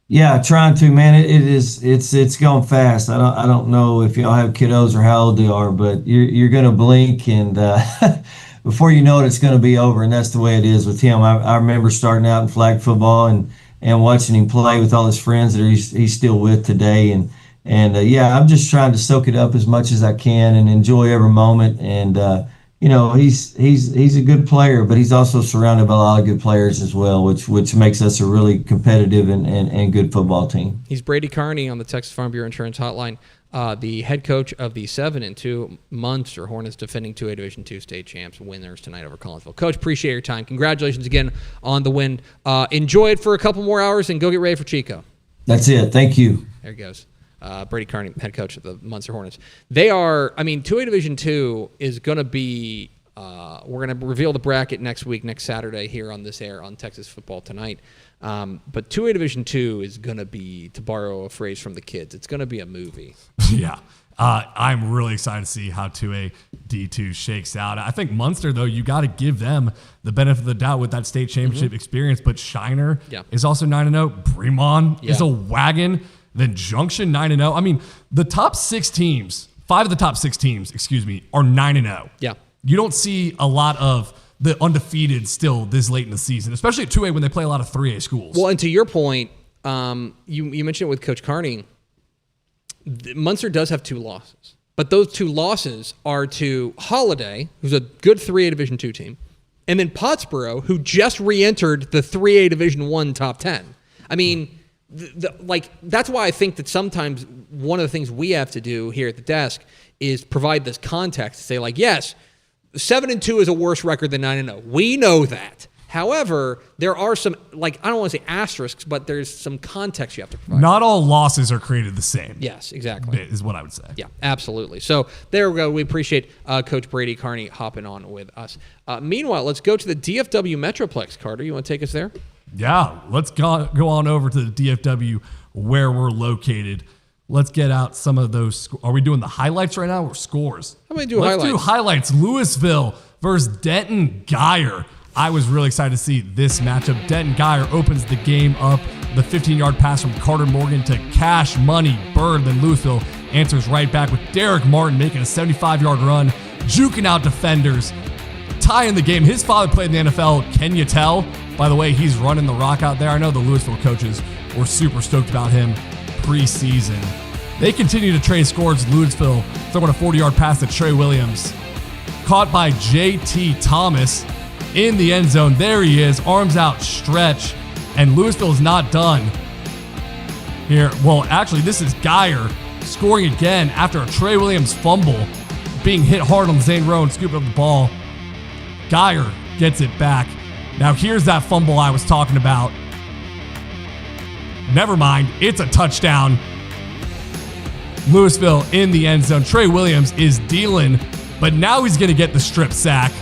Yeah, trying to, man. It's going fast. I don't know if y'all have kiddos or how old they are, but you're going to blink and before you know it, it's going to be over. And that's the way it is with him. I remember starting out in flag football and watching him play with all his friends that he's still with today. And I'm just trying to soak it up as much as I can and enjoy every moment. And, he's a good player, but he's also surrounded by a lot of good players as well, which makes us a really competitive and good football team. He's Brady Carney on the Texas Farm Bureau Insurance hotline, the head coach of the 7-2 Munster Hornets, defending 2A Division II state champs, winners tonight over Collinsville. Coach, appreciate your time. Congratulations again on the win. Enjoy it for a couple more hours and go get ready for Chico. That's it. Thank you. There he goes. Brady Carney, head coach of the Munster Hornets. They are, 2A Division II is going to be, we're going to reveal the bracket next Saturday here on this air on Texas Football Tonight. But 2A Division II is going to be, to borrow a phrase from the kids, it's going to be a movie. Yeah. I'm really excited to see how 2A D2 shakes out. I think Munster, though, you got to give them the benefit of the doubt with that state championship experience. But Shiner is also 9-0. Bremond is a wagon. Then Junction 9-0. The top 6 teams, 5 of the top 6 teams, are 9-0. Yeah. You don't see a lot of the undefeated still this late in the season, especially at 2A when they play a lot of 3A schools. Well, and to your point, you mentioned it with Coach Carney, Munster does have 2 losses. But those 2 losses are to Holiday, who's a good 3A Division II team, and then Pottsboro, who just re-entered the 3A Division I top 10. That's why I think that sometimes one of the things we have to do here at the desk is provide this context to say, like, yes, 7-2 is a worse record than 9-0. We know that. However, there are some, I don't want to say asterisks, but there's some context you have to provide. Not all losses are created the same. Yes, exactly. Is what I would say. Yeah, absolutely. So there we go. We appreciate Coach Brady Carney hopping on with us. Meanwhile, let's go to the DFW Metroplex. Carter, you want to take us there? Yeah, let's go on over to the DFW where we're located. Let's get out some of those. Are we doing the highlights right now or scores? How about we do highlights? Let's do highlights. Louisville versus Denton Geyer. I was really excited to see this matchup. Denton Geyer opens the game up. The 15-yard pass from Carter Morgan to Cash Money Bird. Then Louisville answers right back with Derek Martin making a 75-yard run, juking out defenders, tying the game. His father played in the NFL. Can you tell? By the way, he's running the rock out there. I know the Louisville coaches were super stoked about him preseason. They continue to trade scores. Louisville throwing a 40-yard pass to Trey Williams. Caught by J.T. Thomas in the end zone. There he is, arms out, stretch, and Louisville is not done here. Well, actually, this is Geyer scoring again after a Trey Williams fumble, being hit hard on Zane Rowe and scooping up the ball. Geyer gets it back. Now here's that fumble I was talking about. Never mind, it's a touchdown. Louisville in the end zone. Trey Williams is dealing, but now he's going to get the strip sack.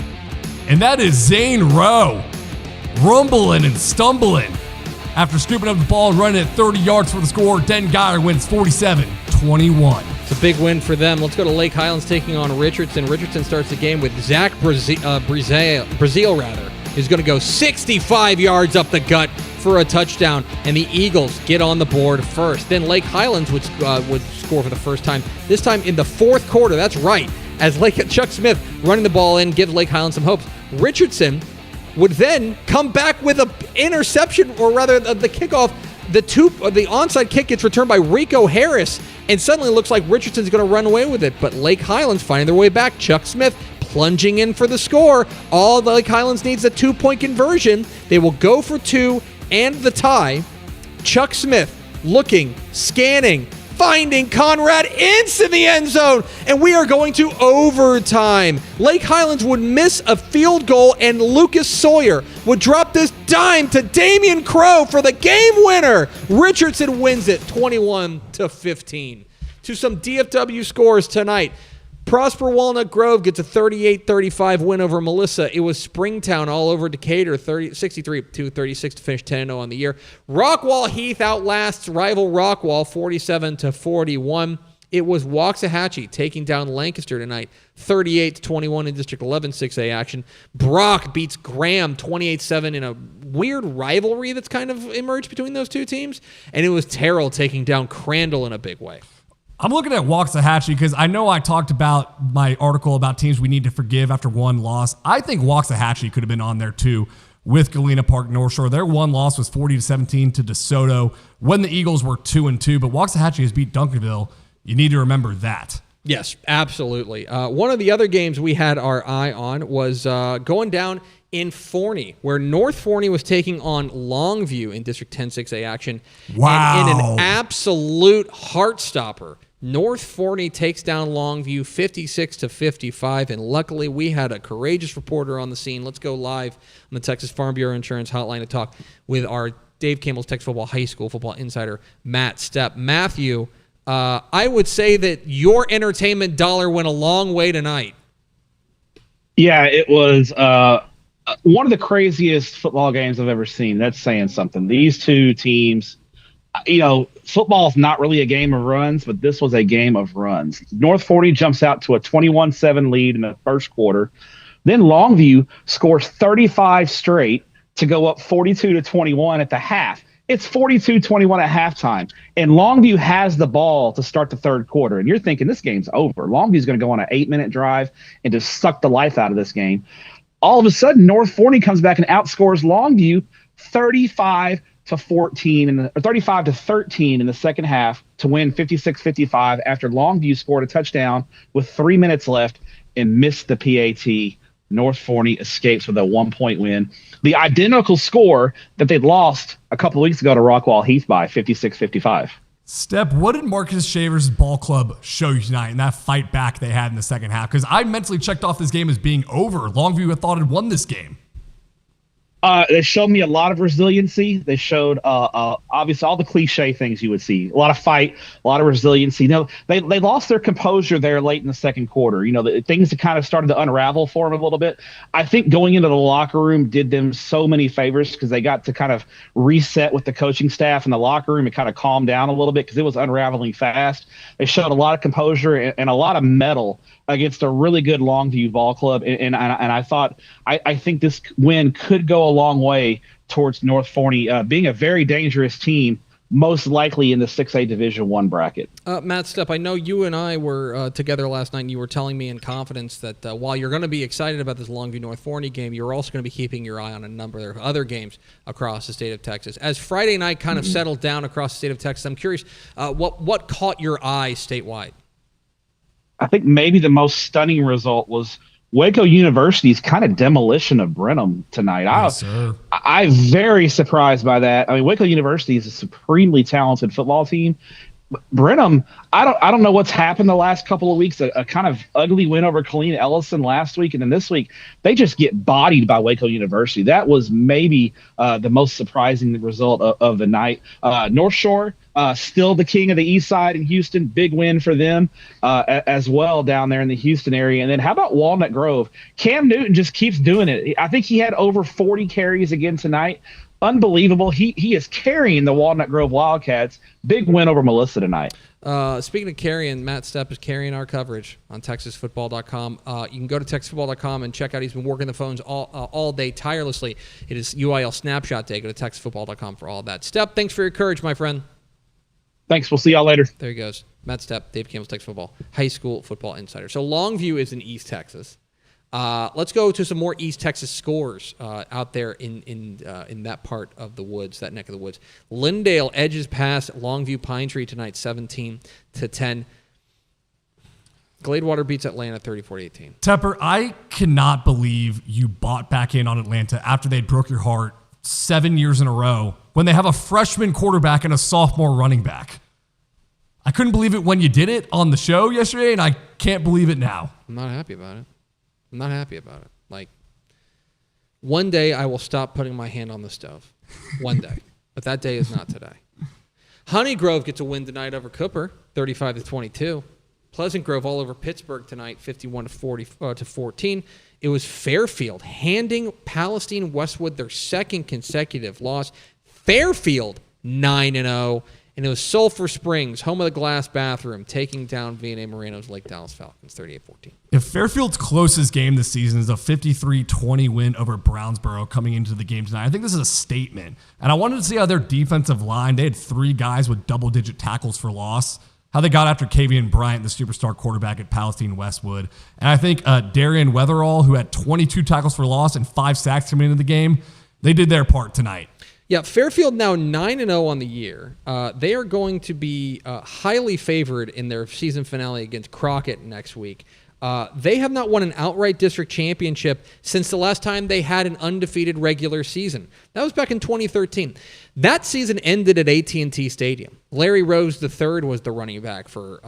And that is Zane Rowe rumbling and stumbling after scooping up the ball and running it 30 yards for the score. Denton Geyer wins 47-21. It's a big win for them. Let's go to Lake Highlands taking on Richardson. Richardson starts the game with Zach Brazil, who's going to go 65 yards up the gut for a touchdown, and the Eagles get on the board first. Then Lake Highlands would score for the first time, this time in the fourth quarter. That's right, as Chuck Smith running the ball in gives Lake Highlands some hopes. Richardson would then come back with an interception, or rather the kickoff. The onside kick gets returned by Rico Harris, and suddenly it looks like Richardson's going to run away with it. But Lake Highlands finding their way back. Chuck Smith plunging in for the score. All the Lake Highlands needs a 2-point conversion. They will go for 2 and the tie. Chuck Smith looking, scanning, finding Conrad Ince in the end zone, and we are going to overtime. Lake Highlands would miss a field goal, and Lucas Sawyer would drop this dime to Damian Crow for the game winner. Richardson wins it 21-15. To some DFW scores tonight. Prosper Walnut Grove gets a 38-35 win over Melissa. It was Springtown all over Decatur, 63-36 to finish 10-0 on the year. Rockwall Heath outlasts rival Rockwall 47-41. It was Waxahachie taking down Lancaster tonight, 38-21 in District 11 6A action. Brock beats Graham 28-7 in a weird rivalry that's kind of emerged between those two teams. And it was Terrell taking down Crandall in a big way. I'm looking at Waxahachie because I know I talked about my article about teams we need to forgive after one loss. I think Waxahachie could have been on there too with Galena Park North Shore. Their one loss was 40-17 to DeSoto when the Eagles were 2-2, but Waxahachie has beat Duncanville. You need to remember that. Yes, absolutely. One of the other games we had our eye on was going down in Forney, where North Forney was taking on Longview in District 10 6A action. Wow. And in an absolute heart stopper, North Forney takes down Longview 56-55, and luckily we had a courageous reporter on the scene. Let's go live on the Texas Farm Bureau Insurance Hotline to talk with our Dave Campbell's Texas Football High School football insider, Matt Stepp. Matthew, I would say that your entertainment dollar went a long way tonight. Yeah, it was one of the craziest football games I've ever seen. That's saying something. These two teams, football is not really a game of runs, but this was a game of runs. North Forney jumps out to a 21-7 lead in the first quarter. Then Longview scores 35 straight to go up 42-21 at the half. It's 42-21 at halftime, and Longview has the ball to start the third quarter. And you're thinking this game's over. Longview's going to go on an 8-minute drive and just suck the life out of this game. All of a sudden, North Forney comes back and outscores Longview 35-13 in the second half to win 56-55 after Longview scored a touchdown with 3 minutes left and missed the PAT North Forney escapes with a 1-point win. The identical score that they'd lost a couple of weeks ago to Rockwall Heath by 56-55. Step, what did Marcus Shavers' ball club show you tonight in that fight back they had in the second half? Because I mentally checked off this game as being over. Longview had thought had won this game. They showed me a lot of resiliency. They showed obviously all the cliche things you would see: a lot of fight, a lot of resiliency. They lost their composure there late in the second quarter. Things that kind of started to unravel for them a little bit. I think going into the locker room did them so many favors because they got to kind of reset with the coaching staff in the locker room and kind of calm down a little bit because it was unraveling fast. They showed a lot of composure and a lot of mettle against a really good Longview ball club. And I thought, I think this win could go a long way towards North Forney being a very dangerous team, most likely in the 6A Division I bracket. Matt Stepp, I know you and I were together last night, and you were telling me in confidence that while you're going to be excited about this Longview North Forney game, you're also going to be keeping your eye on a number of other games across the state of Texas. As Friday night kind of settled down across the state of Texas, I'm curious, what caught your eye statewide? I think maybe the most stunning result was Waco University's kind of demolition of Brenham tonight. Yes, I'm very surprised by that. I mean, Waco University is a supremely talented football team. Brenham, I don't know what's happened the last couple of weeks. A kind of ugly win over Colleen Ellison last week, and then this week they just get bodied by Waco University. That was maybe the most surprising result of the night. North Shore, still the king of the East Side in Houston. Big win for them as well down there in the Houston area. And then how about Walnut Grove? Cam Newton just keeps doing it. I think he had over 40 carries again tonight. Unbelievable. He is carrying the Walnut Grove Wildcats. Big win over Melissa tonight. Speaking of carrying, Matt Stepp is carrying our coverage on TexasFootball.com. You can go to TexasFootball.com and check out. He's been working the phones all day tirelessly. It is UIL Snapshot Day. Go to TexasFootball.com for all of that. Stepp, thanks for your courage, my friend. Thanks. We'll see y'all later. There he goes. Matt Stepp, Dave Campbell's Texas Football, high school football insider. So Longview is in East Texas. Let's go to some more East Texas scores out there in that part of the woods, that neck of the woods. Lindale edges past Longview Pine Tree tonight, 17-10. Gladewater beats Atlanta 34-18. Tepper, I cannot believe you bought back in on Atlanta after they broke your heart 7 years in a row when they have a freshman quarterback and a sophomore running back. I couldn't believe it when you did it on the show yesterday, and I can't believe it now. I'm not happy about it. Like, one day I will stop putting my hand on the stove. One day. But that day is not today. Honey Grove gets a win tonight over Cooper, 35-22. Pleasant Grove all over Pittsburgh tonight, 51-14. It was Fairfield handing Palestine Westwood their second consecutive loss. Fairfield 9-0. And it was Sulphur Springs, home of the glass bathroom, taking down V&A Moreno's Lake Dallas Falcons, 38-14. If Fairfield's closest game this season is a 53-20 win over Brownsboro coming into the game tonight, I think this is a statement. And I wanted to see how their defensive line, they had 3 guys with double-digit tackles for loss, how they got after Kavian Bryant, the superstar quarterback at Palestine Westwood. And I think Darian Weatherall, who had 22 tackles for loss and 5 sacks coming into the game, they did their part tonight. Yeah, Fairfield now 9-0 on the year. They are going to be highly favored in their season finale against Crockett next week. They have not won an outright district championship since the last time they had an undefeated regular season. That was back in 2013. That season ended at AT&T Stadium. Larry Rose III was the running back for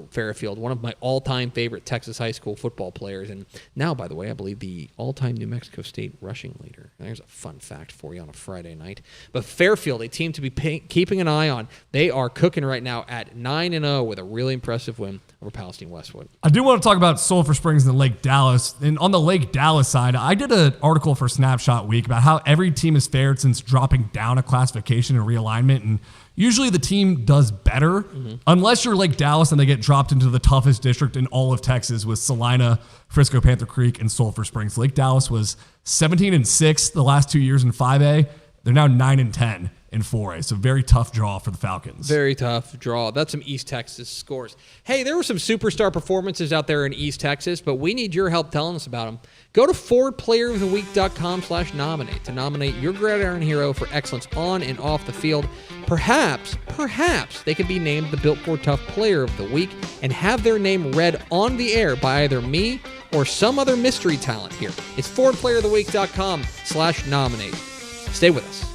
Fairfield, one of my all-time favorite Texas high school football players, and now, by the way, I believe the all-time New Mexico State rushing leader. There's a fun fact for you on a Friday night. But Fairfield, a team to be keeping an eye on, they are cooking right now at 9-0 with a really impressive win over Palestine Westwood. I do want to talk about Sulphur Springs and Lake Dallas. And on the Lake Dallas side, I did an article for Snapshot Week about how every team has fared since dropping down a classification and realignment, and usually the team does better unless you're Lake Dallas and they get dropped into the toughest district in all of Texas with Salina, Frisco, Panther Creek, and Sulphur Springs. Lake Dallas was 17-6 the last 2 years in 5A. They're now 9-10 in 4A. So very tough draw for the Falcons. Very tough draw. That's some East Texas scores. Hey, there were some superstar performances out there in East Texas, but we need your help telling us about them. Go to ForwardPlayerOfTheWeek.com/nominate to nominate your gridiron hero for excellence on and off the field. Perhaps they could be named the Built for Tough Player of the Week and have their name read on the air by either me or some other mystery talent here. It's ForwardPlayerOfTheWeek.com/nominate. Stay with us.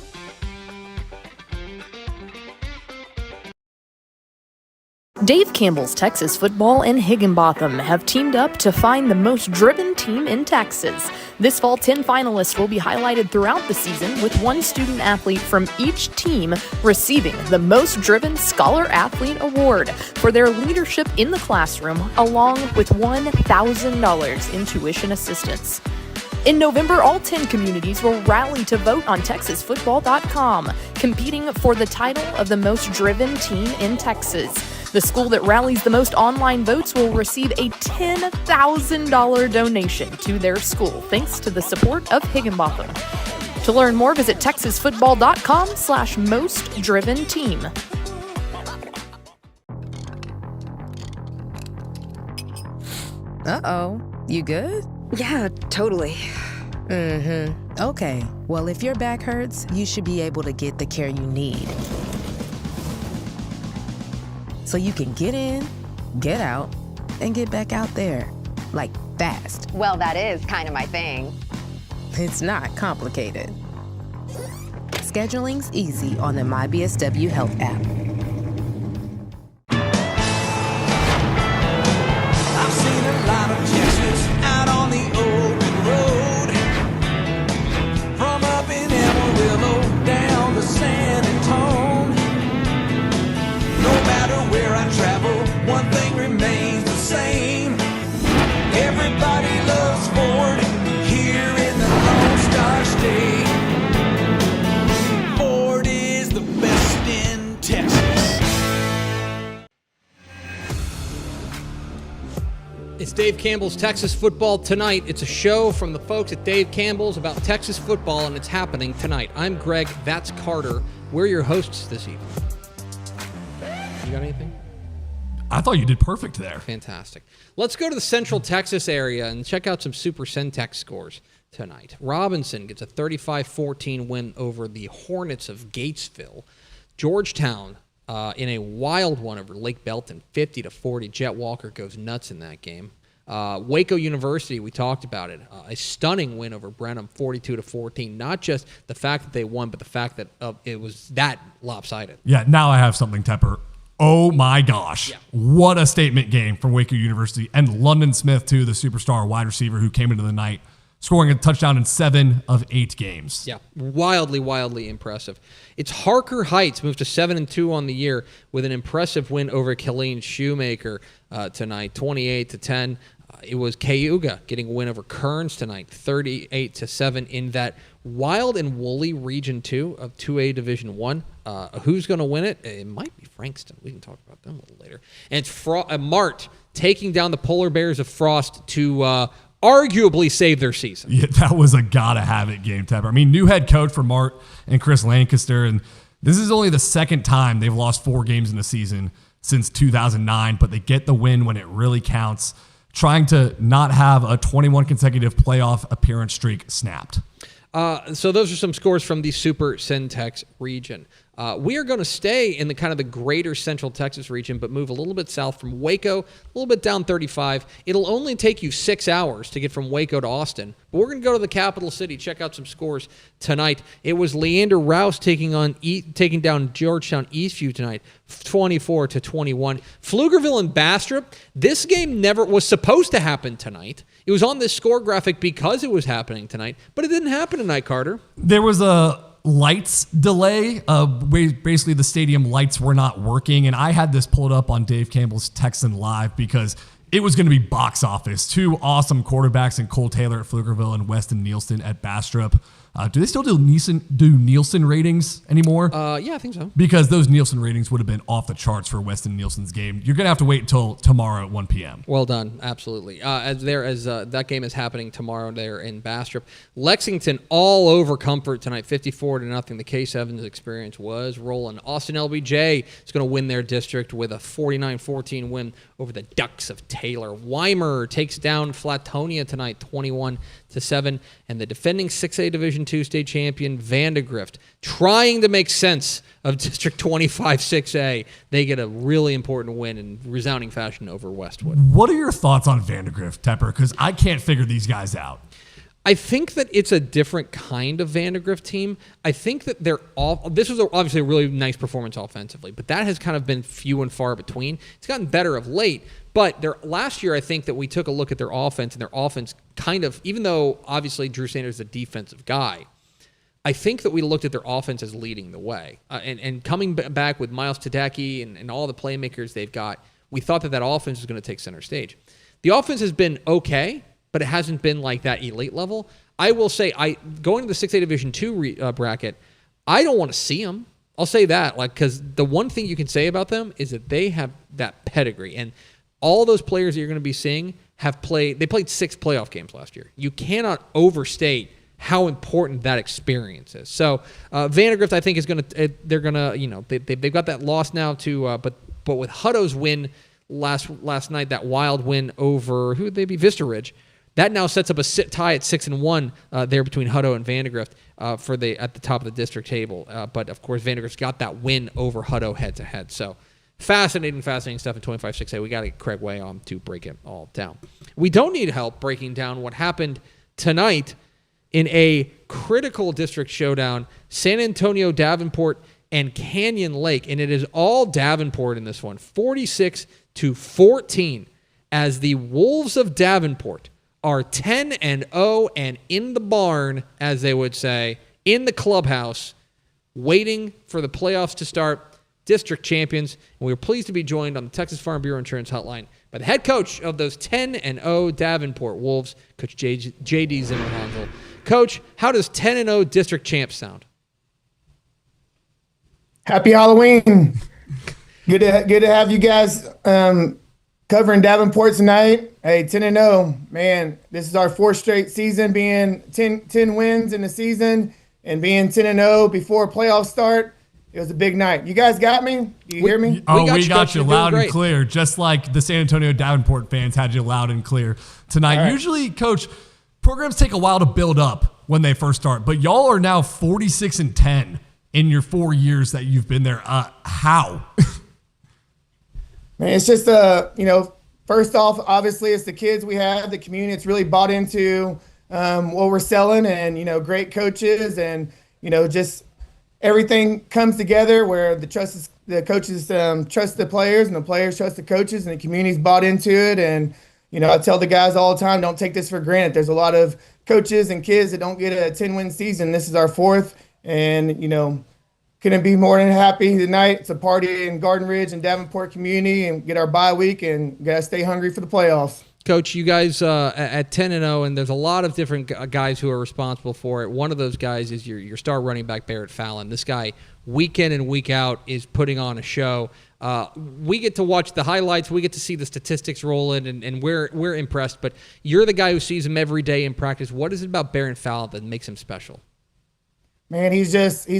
Dave Campbell's Texas Football and Higginbotham have teamed up to find the most driven team in Texas. This fall, 10 finalists will be highlighted throughout the season, with one student athlete from each team receiving the Most Driven Scholar Athlete Award for their leadership in the classroom, along with $1,000 in tuition assistance. In November, all 10 communities will rally to vote on TexasFootball.com, competing for the title of the most driven team in Texas. The school that rallies the most online votes will receive a $10,000 donation to their school, thanks to the support of Higginbotham. To learn more, visit TexasFootball.com/mostdriventeam. Uh-oh. You good? Yeah, totally. Okay. Well, if your back hurts, you should be able to get the care you need, so you can get in, get out, and get back out there, like fast. Well, that is kind of my thing. It's not complicated. Scheduling's easy on the MyBSW Health app. I've seen a lot of Texas out on the open road, from up in Amarillo down to San Antonio. No matter where I travel, one thing remains the same. Everybody loves Ford here in the Lone Star State. Ford is the best in Texas. It's Dave Campbell's Texas Football Tonight. It's a show from the folks at Dave Campbell's about Texas football, and it's happening tonight. I'm Greg, that's Carter. We're your hosts this evening. You got anything? I thought you did perfect there. Fantastic. Let's go to the Central Texas area and check out some Super Centex scores tonight. Robinson gets a 35-14 win over the Hornets of Gatesville. Georgetown in a wild one over Lake Belton, 50-40. Jet Walker goes nuts in that game. Waco University, we talked about it. A stunning win over Brenham, 42-14. Not just the fact that they won, but the fact that it was that lopsided. Yeah, now I have something, Tepper. Oh my gosh. Yeah. What a statement game from Waco University. And London Smith, too, the superstar wide receiver who came into the night, scoring a touchdown in 7 of 8 games. Yeah, wildly impressive. It's Harker Heights, moved to 7-2 on the year with an impressive win over Killeen Shoemaker tonight, 28-10. It was Cayuga getting a win over Kearns tonight, 38-7 in that wild and woolly Region 2 of 2A Division 1. Who's going to win it? It might be Frankston. We can talk about them a little later. And it's Mart taking down the Polar Bears of Frost to arguably save their season. Yeah, that was a gotta-have-it game, Tepper. I mean, new head coach for Mart and Chris Lancaster, and this is only the second time they've lost 4 games in the season since 2009, but they get the win when it really counts, trying to not have a 21 consecutive playoff appearance streak snapped. So those are some scores from the Super Centex region. We are going to stay in the kind of the greater Central Texas region, but move a little bit south from Waco, a little bit down 35. It'll only take you 6 hours to get from Waco to Austin, but we're going to go to the capital city, check out some scores tonight. It was Leander Rouse taking down Georgetown Eastview tonight, 24-21. Pflugerville and Bastrop. This game never was supposed to happen tonight. It was on this score graphic because it was happening tonight, but it didn't happen tonight, Carter. There was a lights delay. Basically, the stadium lights were not working, and I had this pulled up on Dave Campbell's Texan Live because it was going to be box office. 2 awesome quarterbacks in Cole Taylor at Pflugerville and Weston Nielsen at Bastrop. Do they still do Nielsen ratings anymore? Yeah, I think so. Because those Nielsen ratings would have been off the charts for Weston Nielsen's game. You're going to have to wait until tomorrow at 1 p.m. Well done. Absolutely. That game is happening tomorrow there in Bastrop. Lexington all over Comfort tonight, 54-0. The K-7's experience was rolling. Austin LBJ is going to win their district with a 49-14 win over the Ducks of Taylor. Weimer takes down Flatonia tonight, 21-17. 9-7, and the defending 6A Division II state champion Vandegrift, trying to make sense of District 25 6A, they get a really important win in resounding fashion over Westwood. What are your thoughts on Vandegrift, Tepper? Because I can't figure these guys out. I think that it's a different kind of Vandegrift team. I think that this was obviously a really nice performance offensively, but that has kind of been few and far between. It's gotten better of late, but last year I think that we took a look at their offense, and their offense kind of, even though obviously Drew Sanders is a defensive guy, I think that we looked at their offense as leading the way. And coming back with Miles Tedecki and all the playmakers they've got, we thought that offense was going to take center stage. The offense has been okay, but it hasn't been like that elite level. I will say, going to the 6A Division II bracket, I don't want to see them. I'll say that, because the one thing you can say about them is that they have that pedigree, and all those players that you're going to be seeing they played 6 playoff games last year. You cannot overstate how important that experience is. So Vandegrift, I think, is going to they're going to they've got that loss now to but with Hutto's win last night, that wild win over who would they be, Vista Ridge. That now sets up a tie at 6-1 there between Hutto and Vandegrift at the top of the district table. But of course, Vandegrift's got that win over Hutto head to head. So fascinating stuff in 25-6A. We got to get Craig Way on to break it all down. We don't need help breaking down what happened tonight in a critical district showdown. San Antonio, Davenport, and Canyon Lake, and it is all Davenport in this one, 46-14, as the Wolves of Davenport are 10-0 and in the barn, as they would say, in the clubhouse, waiting for the playoffs to start, district champions. And we are pleased to be joined on the Texas Farm Bureau Insurance Hotline by the head coach of those 10-0 Davenport Wolves, Coach J.D. Zimmerhansel. Coach, how does 10-0 district champs sound? Happy Halloween. Good to have you guys covering Davenport tonight. Hey, 10-0, man, this is our 4th straight season being 10 wins in the season and being 10-0 before playoffs start. It was a big night. You guys got me? Do you hear me? We got you loud and clear, just like the San Antonio Davenport fans had you loud and clear tonight. Right. Usually, Coach, programs take a while to build up when they first start, but y'all are now 46-10 in your 4 years that you've been there. How? Man, it's just, first off, obviously, it's the kids we have, the community. It's really bought into what we're selling, and, great coaches, and, just everything comes together where the coaches trust the players, and the players trust the coaches, and the community's bought into it. And, I tell the guys all the time, don't take this for granted. There's a lot of coaches and kids that don't get a 10-win season. This is our 4th, and, couldn't be more than happy tonight. It's a party in Garden Ridge and Davenport community, and get our bye week, and got to stay hungry for the playoffs. Coach, you guys at 10-0, and there's a lot of different guys who are responsible for it. One of those guys is your star running back, Barrett Fallon. This guy, week in and week out, is putting on a show. We get to watch the highlights. We get to see the statistics roll in, and we're impressed. But you're the guy who sees him every day in practice. What is it about Barrett Fallon that makes him special? Man, he's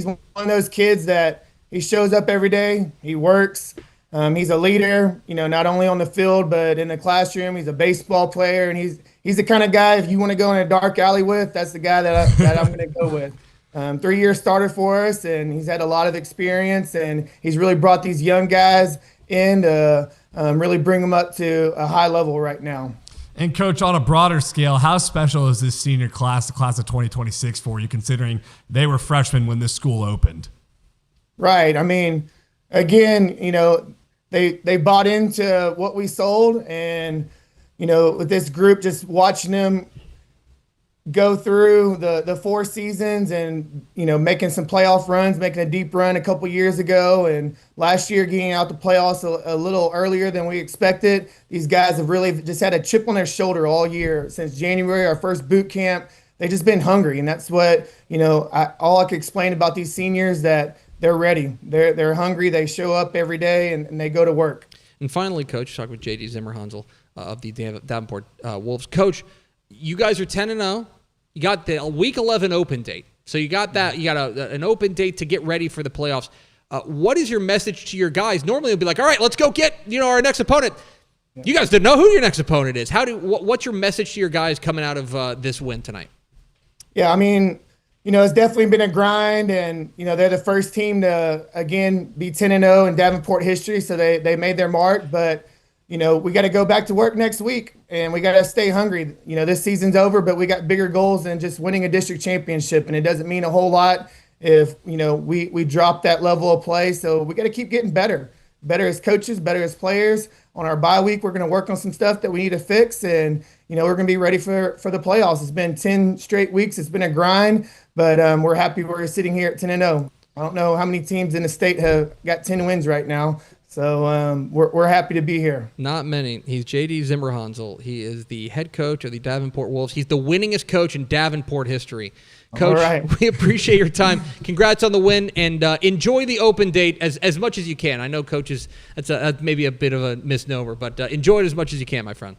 one of those kids that he shows up every day. He works. He's a leader, not only on the field, but in the classroom. He's a baseball player, and he's the kind of guy, if you want to go in a dark alley with, that's the guy that I'm going to go with. 3-year starter for us, and he's had a lot of experience, and he's really brought these young guys in to really bring them up to a high level right now. And, Coach, on a broader scale, how special is this senior class, the class of 2026, for you, considering they were freshmen when this school opened? Right. I mean, again, they bought into what we sold, and, with this group, just watching them go through the 4 seasons and, making some playoff runs, making a deep run a couple years ago, and last year getting out the playoffs a little earlier than we expected. These guys have really just had a chip on their shoulder all year. Since January, our first boot camp, they've just been hungry. And that's what, all I could explain about these seniors, that they're ready. They're hungry. They show up every day, and they go to work. And finally, Coach, talk with J.D. Zimmerhansel of the Davenport Wolves. Coach, you guys are 10-0. You got the week 11 open date. So you got that. You got an open date to get ready for the playoffs. What is your message to your guys? Normally it'll be like, all right, let's go get our next opponent. You guys didn't know who your next opponent is. What's your message to your guys coming out of this win tonight? Yeah, I mean, it's definitely been a grind, and they're the first team to again be 10-0 in Davenport history, so they made their mark. But we got to go back to work next week, and we got to stay hungry. This season's over, but we got bigger goals than just winning a district championship, and it doesn't mean a whole lot if we drop that level of play. So we got to keep getting better as coaches, better as players. On our bye week, we're going to work on some stuff that we need to fix, and we're going to be ready for the playoffs. It's been 10 straight weeks. It's been a grind, but we're happy we're sitting here at 10-0. I don't know how many teams in the state have got 10 wins right now, so we're happy to be here. Not many. He's J.D. Zimmerhansel. He is the head coach of the Davenport Wolves. He's the winningest coach in Davenport history. Coach, right. We appreciate your time. Congrats on the win, and enjoy the open date as much as you can. I know coaches, that's maybe a bit of a misnomer, but enjoy it as much as you can, my friend.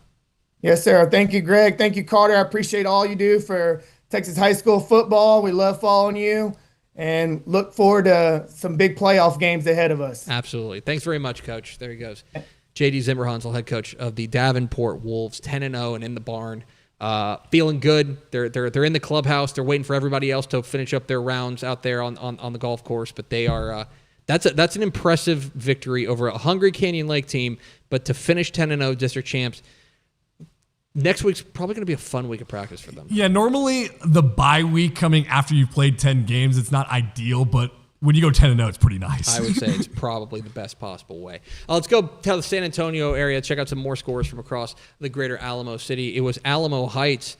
Yes, sir. Thank you, Greg. Thank you, Carter. I appreciate all you do for Texas high school football. We love following you and look forward to some big playoff games ahead of us. Absolutely. Thanks very much, Coach. There he goes. J.D. Zimmerhansel, head coach of the Davenport Wolves, 10-0 and in the barn. Feeling good. They're in the clubhouse. They're waiting for everybody else to finish up their rounds out there on the golf course. But they are that's an impressive victory over a hungry Canyon Lake team. But to finish 10-0 district champs, next week's probably going to be a fun week of practice for them. Yeah, normally the bye week coming after you've played 10 games, it's not ideal, but when you go 10-0, it's pretty nice. I would say it's probably the best possible way. Let's go to the San Antonio area, check out some more scores from across the greater Alamo City. It was Alamo Heights.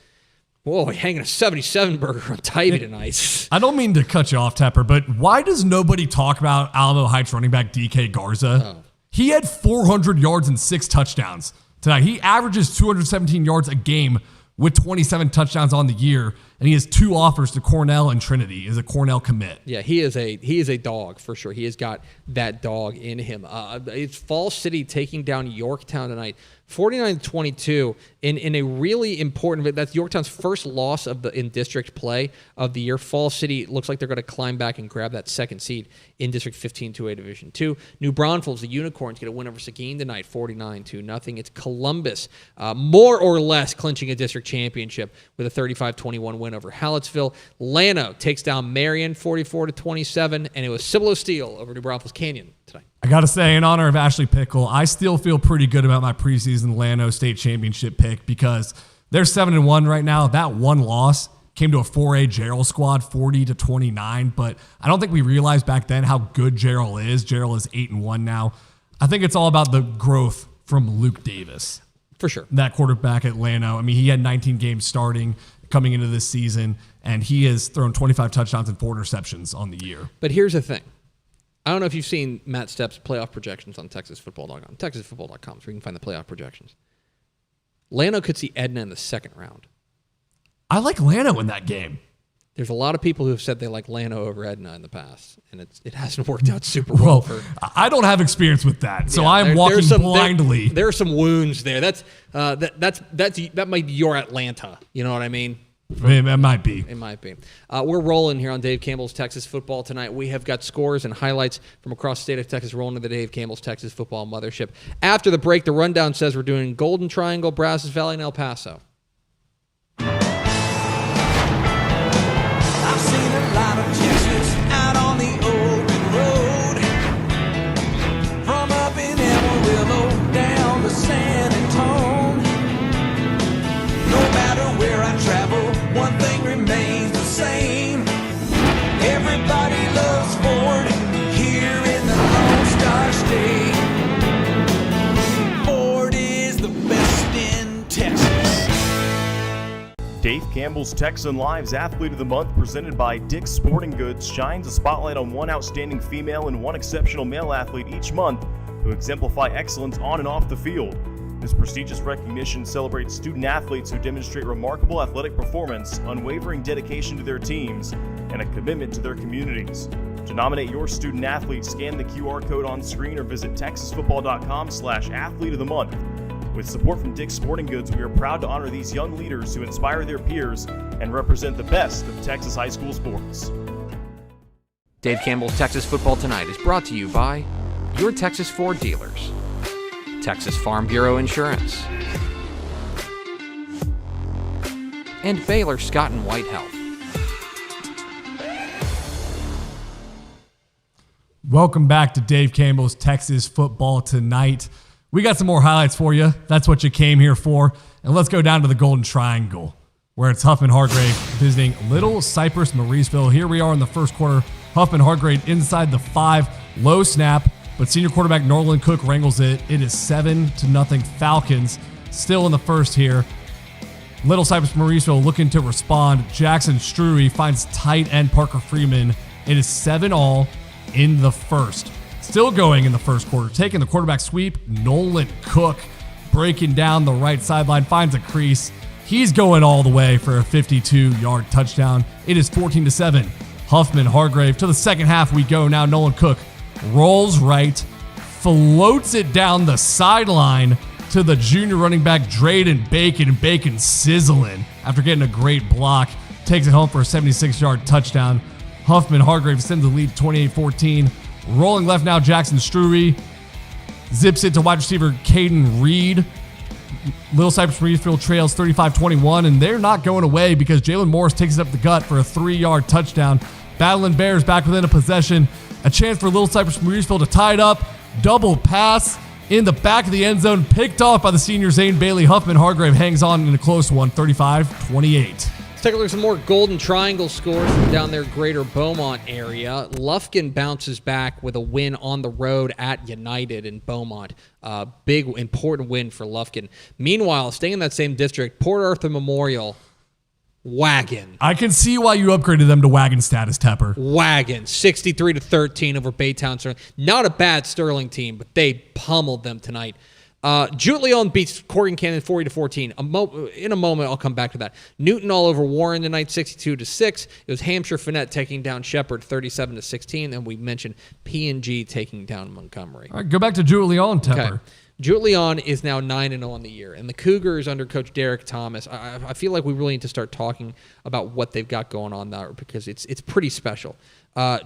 Whoa, hanging a 77 burger on Tybee tonight. I don't mean to cut you off, Tepper, but why does nobody talk about Alamo Heights running back DK Garza? Oh. He had 400 yards and 6 touchdowns tonight. He averages 217 yards a game with 27 touchdowns on the year, and he has 2 offers to Cornell and Trinity. Is a Cornell commit. Yeah, he is a dog for sure. He has got that dog in him. It's Falls City taking down Yorktown tonight, 49-22 in a really important. That's Yorktown's first loss in district play of the year. Falls City looks like they're going to climb back and grab that second seed in District 15 2A Division 2. New Braunfels, the Unicorns, get a win over Seguin tonight, 49-0. It's Columbus, more or less clinching a district championship with a 35-21 win over Hallettsville. Llano takes down Marion, 44-27, and it was Cibolo Steel over New Braunfels Canyon tonight. I got to say, in honor of Ashley Pickle, I still feel pretty good about my preseason Llano State Championship pick because they're 7-1 right now. That one loss came to a 4A Jarrell squad, 40-29, but I don't think we realized back then how good Jarrell is. Jarrell is 8-1 now. I think it's all about the growth from Luke Davis. For sure. That quarterback at Llano. I mean, he had 19 games starting coming into this season, and he has thrown 25 touchdowns and 4 interceptions on the year. But here's the thing. I don't know if you've seen Matt Stepp's playoff projections on TexasFootball.com. TexasFootball.com is where you can find the playoff projections. Llano could see Edna in the second round. I like Llano in that game. There's a lot of people who have said they like Llano over Edna in the past, and it hasn't worked out super well. I don't have experience with that, so I'm walking blindly. There are some wounds there. That might be your Atlanta. You know what I mean? It might be. It might be. We're rolling here on Dave Campbell's Texas Football tonight. We have got scores and highlights from across the state of Texas rolling to the Dave Campbell's Texas Football Mothership. After the break, the rundown says we're doing Golden Triangle, Brazos Valley, and El Paso. I've seen a lot of Texas out on the open road, from up in Amarillo down to San Antone. No matter where I travel, one thing remains the same. Everybody loves Ford here in the Lone Star State. Ford is the best in Texas. Dave Campbell's Texan Lives Athlete of the Month, presented by Dick's Sporting Goods, shines a spotlight on one outstanding female and one exceptional male athlete each month who exemplify excellence on and off the field. This prestigious recognition celebrates student athletes who demonstrate remarkable athletic performance, unwavering dedication to their teams, and a commitment to their communities. To nominate your student athlete, scan the QR code on screen or visit texasfootball.com/athlete of the month. With support from Dick's Sporting Goods, we are proud to honor these young leaders who inspire their peers and represent the best of Texas high school sports. Dave Campbell's Texas Football Tonight is brought to you by your Texas Ford dealers. Texas Farm Bureau Insurance, and Baylor Scott & White Health. Welcome back to Dave Campbell's Texas Football Tonight. We got some more highlights for you. That's what you came here for. And let's go down to the Golden Triangle, where it's Huffman-Hargrave visiting Little Cypress Mauriceville. Here we are in the first quarter. Huffman-Hargrave inside the 5, low snap, but senior quarterback Norland Cook wrangles it. It is 7-0 Falcons. Still in the first here. Little Cypress Mauriceville looking to respond. Jackson Struy finds tight end Parker Freeman. It is 7-all in the first. Still going in the first quarter. Taking the quarterback sweep. Nolan Cook breaking down the right sideline. Finds a crease. He's going all the way for a 52-yard touchdown. It is 14-7. Huffman-Hargrave. To the second half we go now. Nolan Cook rolls right. Floats it down the sideline to the junior running back Drayden Bacon. Bacon sizzling after getting a great block. Takes it home for a 76-yard touchdown. Huffman-Hargrave sends the lead 28-14. Rolling left now, Jackson Struy zips it to wide receiver Caden Reed. Little Cypress Mauriceville trails 35-21, and they're not going away because Jalen Morris takes it up the gut for a 3-yard touchdown. Battling Bears back within a possession. A chance for Little Cypress Mauriceville to tie it up. Double pass in the back of the end zone, picked off by the senior Zane Bailey. Huffman-Hargrave hangs on in a close one, 35-28. Let's take a look at some more Golden Triangle scores from down there, Greater Beaumont area. Lufkin bounces back with a win on the road at United in Beaumont. Big, important win for Lufkin. Meanwhile, staying in that same district, Port Arthur Memorial, wagon. I can see why you upgraded them to wagon status, Tepper. Wagon, 63-13 over Baytown Sterling. Not a bad Sterling team, but they pummeled them tonight. Julian beats Corrigan Canyon 40-14. In a moment, I'll come back to that. Newton all over Warren tonight, 62-6. It was Hampshire Finette taking down Shepherd 37-16, and we mentioned P&G taking down Montgomery. All right, go back to Julian, Tepper. Okay. Julian is now 9-0 on the year, and the Cougars under Coach Derek Thomas. I feel like we really need to start talking about what they've got going on there because it's pretty special.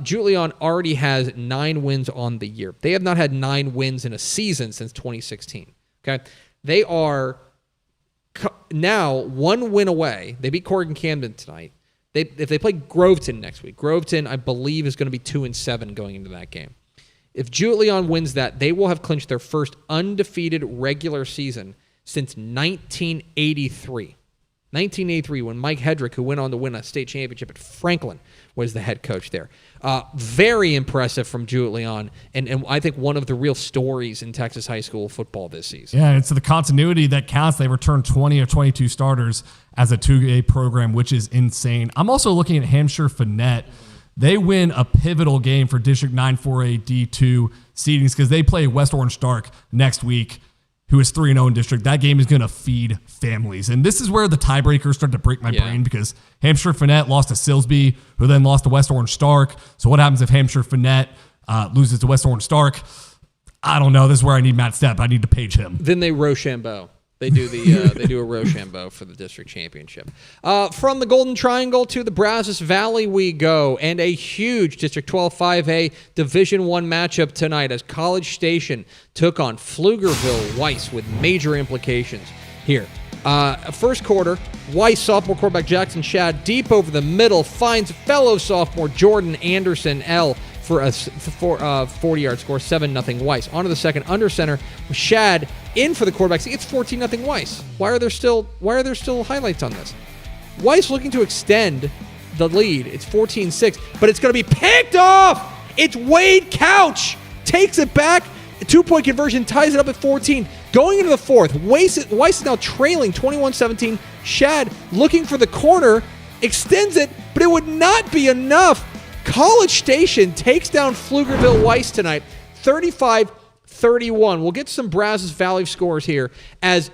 Julian already has 9 wins on the year. They have not had 9 wins in a season since 2016. Okay, they are now 1 win away. They beat Corrigan Camden tonight. If they play Groveton next week, Groveton I believe is going to be 2-7 going into that game. If Julian wins that, they will have clinched their first undefeated regular season since 1983. 1983, when Mike Hedrick, who went on to win a state championship at Franklin, was the head coach there. Very impressive from Julian, and I think one of the real stories in Texas high school football this season. Yeah, it's the continuity that counts. They returned 20 of 22 starters as a 2A program, which is insane. I'm also looking at Hampshire Finette. They win a pivotal game for District 9 4A D2 seedings because they play West Orange Stark next week, who is 3-0 in district. That game is going to feed families. And this is where the tiebreakers start to break my brain because Hampshire Finette lost to Silsbee, who then lost to West Orange Stark. So what happens if Hampshire Finette loses to West Orange Stark? I don't know. This is where I need Matt Stepp. I need to page him. Then they Rochambeau. They do a Rochambeau for the district championship. From the Golden Triangle to the Brazos Valley we go, and a huge District 12 5A Division I matchup tonight as College Station took on Pflugerville Weiss with major implications here. First quarter, Weiss sophomore quarterback Jackson Shad deep over the middle finds fellow sophomore Jordan Anderson L for a 40-yard score, 7-0 Weiss. On to the second, under center, Shad in for the quarterback. It's 14-0 Weiss. Why are there still highlights on this? Weiss looking to extend the lead. It's 14-6, but it's going to be picked off. It's Wade Couch takes it back. A 2-point conversion ties it up at 14. Going into the fourth, Weiss is now trailing 21-17. Shad looking for the corner, extends it, but it would not be enough. College Station takes down Pflugerville Weiss tonight, 35-31. We'll get some Brazos Valley scores here as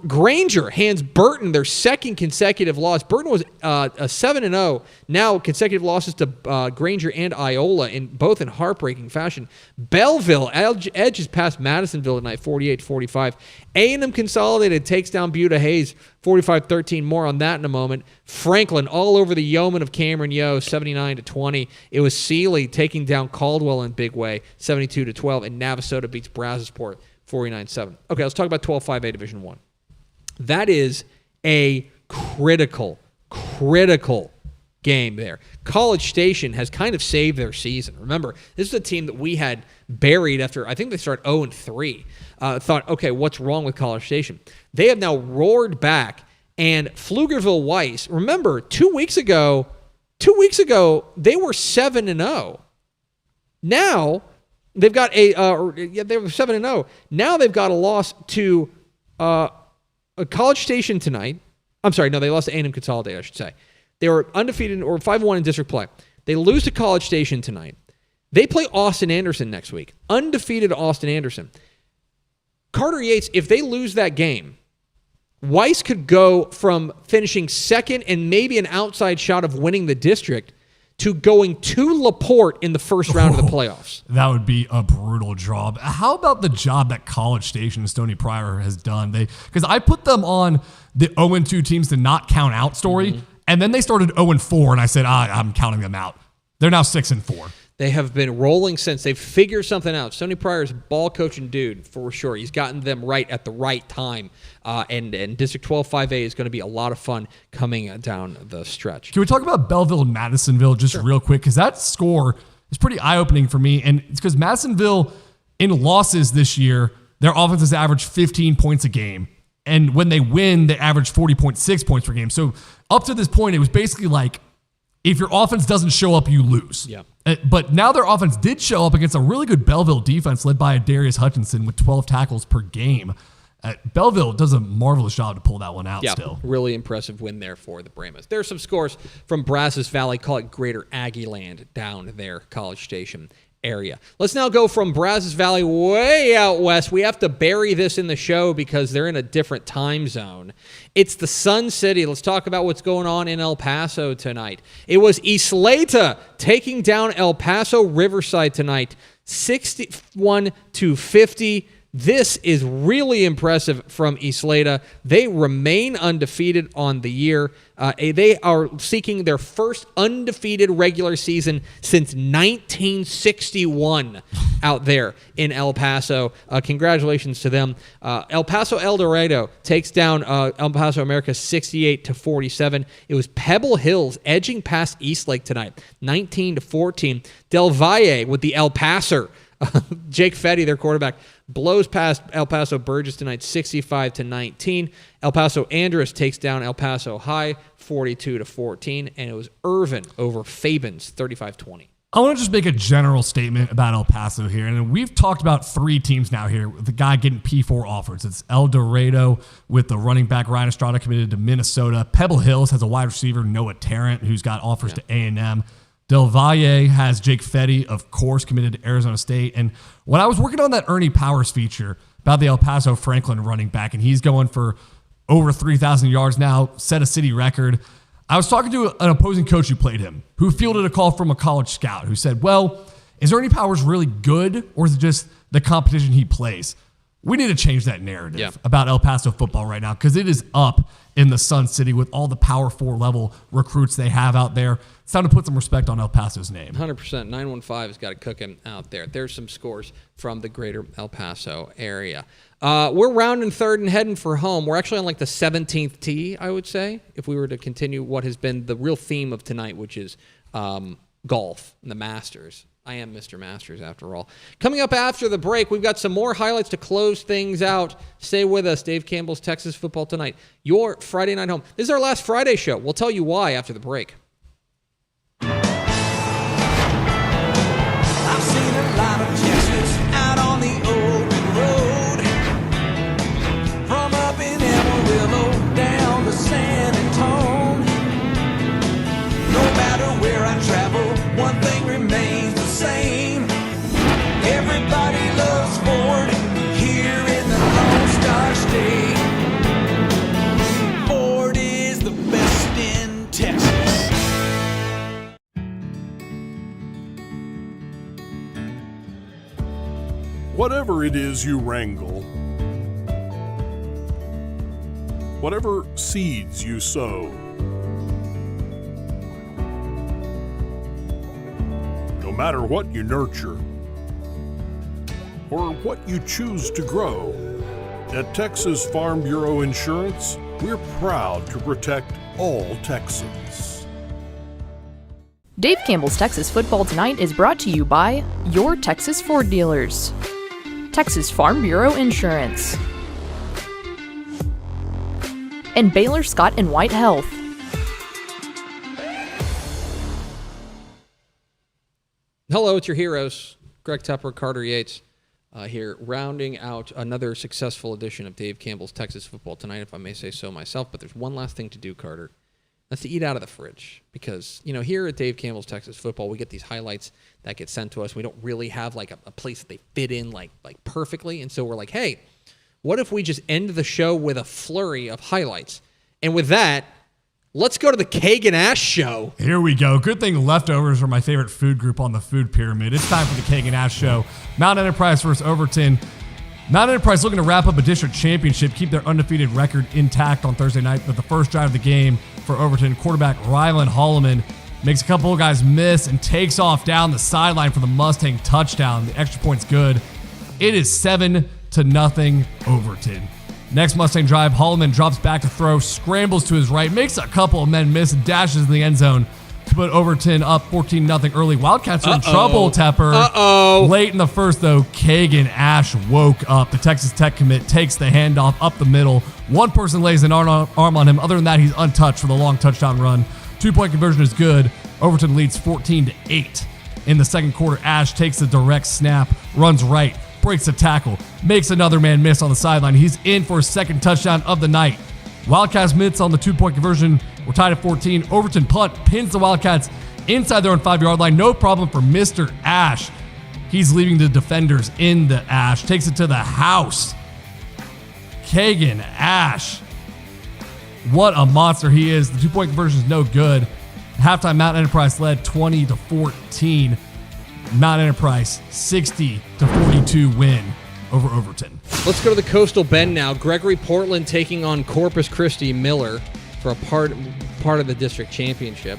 Granger hands Burton their second consecutive loss. Burton was a 7-0. Now consecutive losses to Granger and Iola, both in heartbreaking fashion. Belleville edges past Madisonville tonight, 48-45. A&M Consolidated takes down Buda Hayes, 45-13. More on that in a moment. Franklin all over the Yeoman of Cameron Yo, 79-20. It was Sealy taking down Caldwell in big way, 72-12. And Navasota beats Brazosport, 49-7. Okay, let's talk about 12-5A Division I. That is a critical game there. College Station has kind of saved their season. Remember, this is a team that we had buried after, I think they started 0-3. Thought, okay, what's wrong with College Station? They have now roared back, and Pflugerville Weiss, remember, 2 weeks ago, they were 7-0. Now, they've got they were 7-0. Now they've got a loss to a College Station tonight. I'm sorry, no, they lost to A&M Consolidated, I should say. They were undefeated or 5-1 in district play. They lose to College Station tonight. They play Austin Anderson next week. Undefeated Austin Anderson. Carter Yates, if they lose that game, Weiss could go from finishing second and maybe an outside shot of winning the district to going to LaPorte in the first round of the playoffs. That would be a brutal job. How about the job that College Station and Stony Pryor has done? Because I put them on the 0-2 teams to not count out story, and then they started 0-4, and I said, I'm counting them out. They're now 6-4. They have been rolling since. They've figured something out. Stony Pryor's a ball coaching dude, for sure. He's gotten them right at the right time. And District 12-5A is going to be a lot of fun coming down the stretch. Can we talk about Belleville and Madisonville just real quick? Because that score is pretty eye-opening for me. And it's because Madisonville, in losses this year, their offense has averaged 15 points a game. And when they win, they average 40.6 points per game. So up to this point, it was basically like, if your offense doesn't show up, you lose. Yeah. But now their offense did show up against a really good Belleville defense led by Darius Hutchinson with 12 tackles per game. Belleville does a marvelous job to pull that one out still. Really impressive win there for the Brahmas. There's some scores from Brazos Valley, call it Greater Aggie Land down there, College Station area. Let's now go from Brazos Valley way out west. We have to bury this in the show because they're in a different time zone. It's the Sun City. Let's talk about what's going on in El Paso tonight. It was Isleta taking down El Paso Riverside tonight, 61-50. This is really impressive from Isleta. They remain undefeated on the year. They are seeking their first undefeated regular season since 1961 out there in El Paso. Congratulations to them. El Paso El Dorado takes down El Paso America 68-47. It was Pebble Hills edging past Eastlake tonight, 19-14. Del Valle with the El Paser. Jake Fetty, their quarterback, blows past El Paso Burgess tonight, 65-19. El Paso Andrus takes down El Paso High, 42-14, and it was Irvin over Fabens, 35-20. I want to just make a general statement about El Paso here, and we've talked about three teams now here. The guy getting P4 offers. It's El Dorado with the running back Ryan Estrada committed to Minnesota. Pebble Hills has a wide receiver Noah Tarrant who's got offers to A&M. Del Valle has Jake Fetty, of course, committed to Arizona State. And when I was working on that Ernie Powers feature about the El Paso Franklin running back, and he's going for over 3,000 yards now, set a city record, I was talking to an opposing coach who played him, who fielded a call from a college scout who said, well, is Ernie Powers really good, or is it just the competition he plays? We need to change that narrative about El Paso football right now because it is up in the Sun City with all the Power 4 level recruits they have out there. It's time to put some respect on El Paso's name. 100%. 915 has got it cooking out there. There's some scores from the greater El Paso area. We're rounding third and heading for home. We're actually on like the 17th tee, I would say, if we were to continue what has been the real theme of tonight, which is golf and the Masters. I am Mr. Masters, after all. Coming up after the break, we've got some more highlights to close things out. Stay with us. Dave Campbell's Texas Football Tonight, your Friday night home. This is our last Friday show. We'll tell you why after the break. I've seen a lot of Texas out on the open road, from up in Amarillo down to San Antonio. No matter where I travel, one thing remains the same. Everybody loves Ford here in the Lone Star State. Ford is the best in Texas. Whatever it is you wrangle, whatever seeds you sow, no matter what you nurture, or what you choose to grow. At Texas Farm Bureau Insurance, we're proud to protect all Texans. Dave Campbell's Texas Football Tonight is brought to you by your Texas Ford dealers, Texas Farm Bureau Insurance, and Baylor Scott & White Health. Hello, it's your heroes, Greg Tepper, Carter Yates, here rounding out another successful edition of Dave Campbell's Texas Football Tonight, if I may say so myself. But there's one last thing to do, Carter. That's to eat out of the fridge, because, here at Dave Campbell's Texas Football, we get these highlights that get sent to us. We don't really have like a place that they fit in like perfectly. And so we're like, hey, what if we just end the show with a flurry of highlights? And with that, let's go to the Kagan Ash Show. Here we go. Good thing leftovers are my favorite food group on the food pyramid. It's time for the Kagan Ash Show. Mount Enterprise versus Overton. Mount Enterprise looking to wrap up a district championship, keep their undefeated record intact on Thursday night. But the first drive of the game for Overton, quarterback Rylan Holloman makes a couple of guys miss and takes off down the sideline for the Mustang touchdown. The extra point's good. It is 7-0 Overton. Next Mustang drive, Holloman drops back to throw, scrambles to his right, makes a couple of men miss, and dashes in the end zone to put Overton up 14-0 early. Wildcats are in trouble, Tepper. Late in the first, though, Kagan Ash woke up. The Texas Tech commit takes the handoff up the middle. One person lays an arm on him. Other than that, he's untouched for the long touchdown run. 2-point conversion is good. Overton leads 14-8. In the second quarter, Ash takes the direct snap, runs right, breaks a tackle, makes another man miss on the sideline. He's in for his second touchdown of the night. Wildcats mitts on the 2-point conversion. We're tied at 14. Overton punt pins the Wildcats inside their own 5-yard line. No problem for Mr. Ash. He's leaving the defenders in the Ash. Takes it to the house. Kagan Ash. What a monster he is. The 2-point conversion is no good. Halftime, Mount Enterprise led 20-14. Mount Enterprise 60-42 win over Overton. Let's go to the Coastal Bend now. Gregory Portland taking on Corpus Christi Miller for a part of the district championship.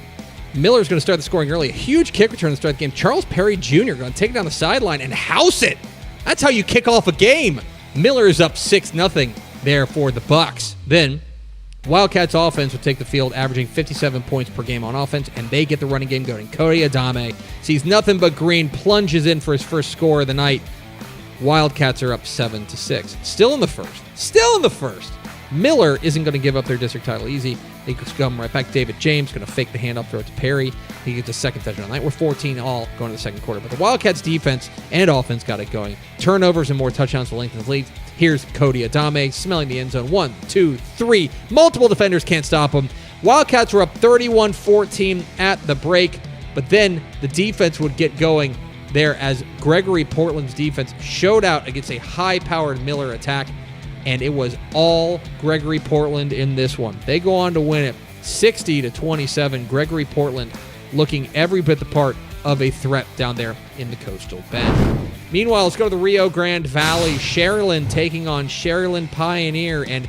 Miller's going to start the scoring early. A huge kick return to start the game. Charles Perry Jr. going to take it down the sideline and house it. That's how you kick off a game. Miller is up 6-0 there for the Bucks. Then Wildcats offense would take the field, averaging 57 points per game on offense, and they get the running game going. Cody Adame sees nothing but green, plunges in for his first score of the night. Wildcats are up 7-6. Still in the first. Miller isn't going to give up their district title easy. They come right back. David James going to fake the handoff, throw it to Perry. He gets a second touchdown tonight. We're 14 all going to the second quarter. But the Wildcats defense and offense got it going. Turnovers and more touchdowns to lengthen the lead. Here's Cody Adame smelling the end zone. 1, 2, 3. Multiple defenders can't stop him. Wildcats were up 31-14 at the break. But then the defense would get going there as Gregory Portland's defense showed out against a high-powered Miller attack. And it was all Gregory Portland in this one. They go on to win it 60-27. Gregory Portland looking every bit the part of a threat down there in the Coastal Bend. Meanwhile, let's go to the Rio Grande Valley. Sharyland taking on Sharyland Pioneer, and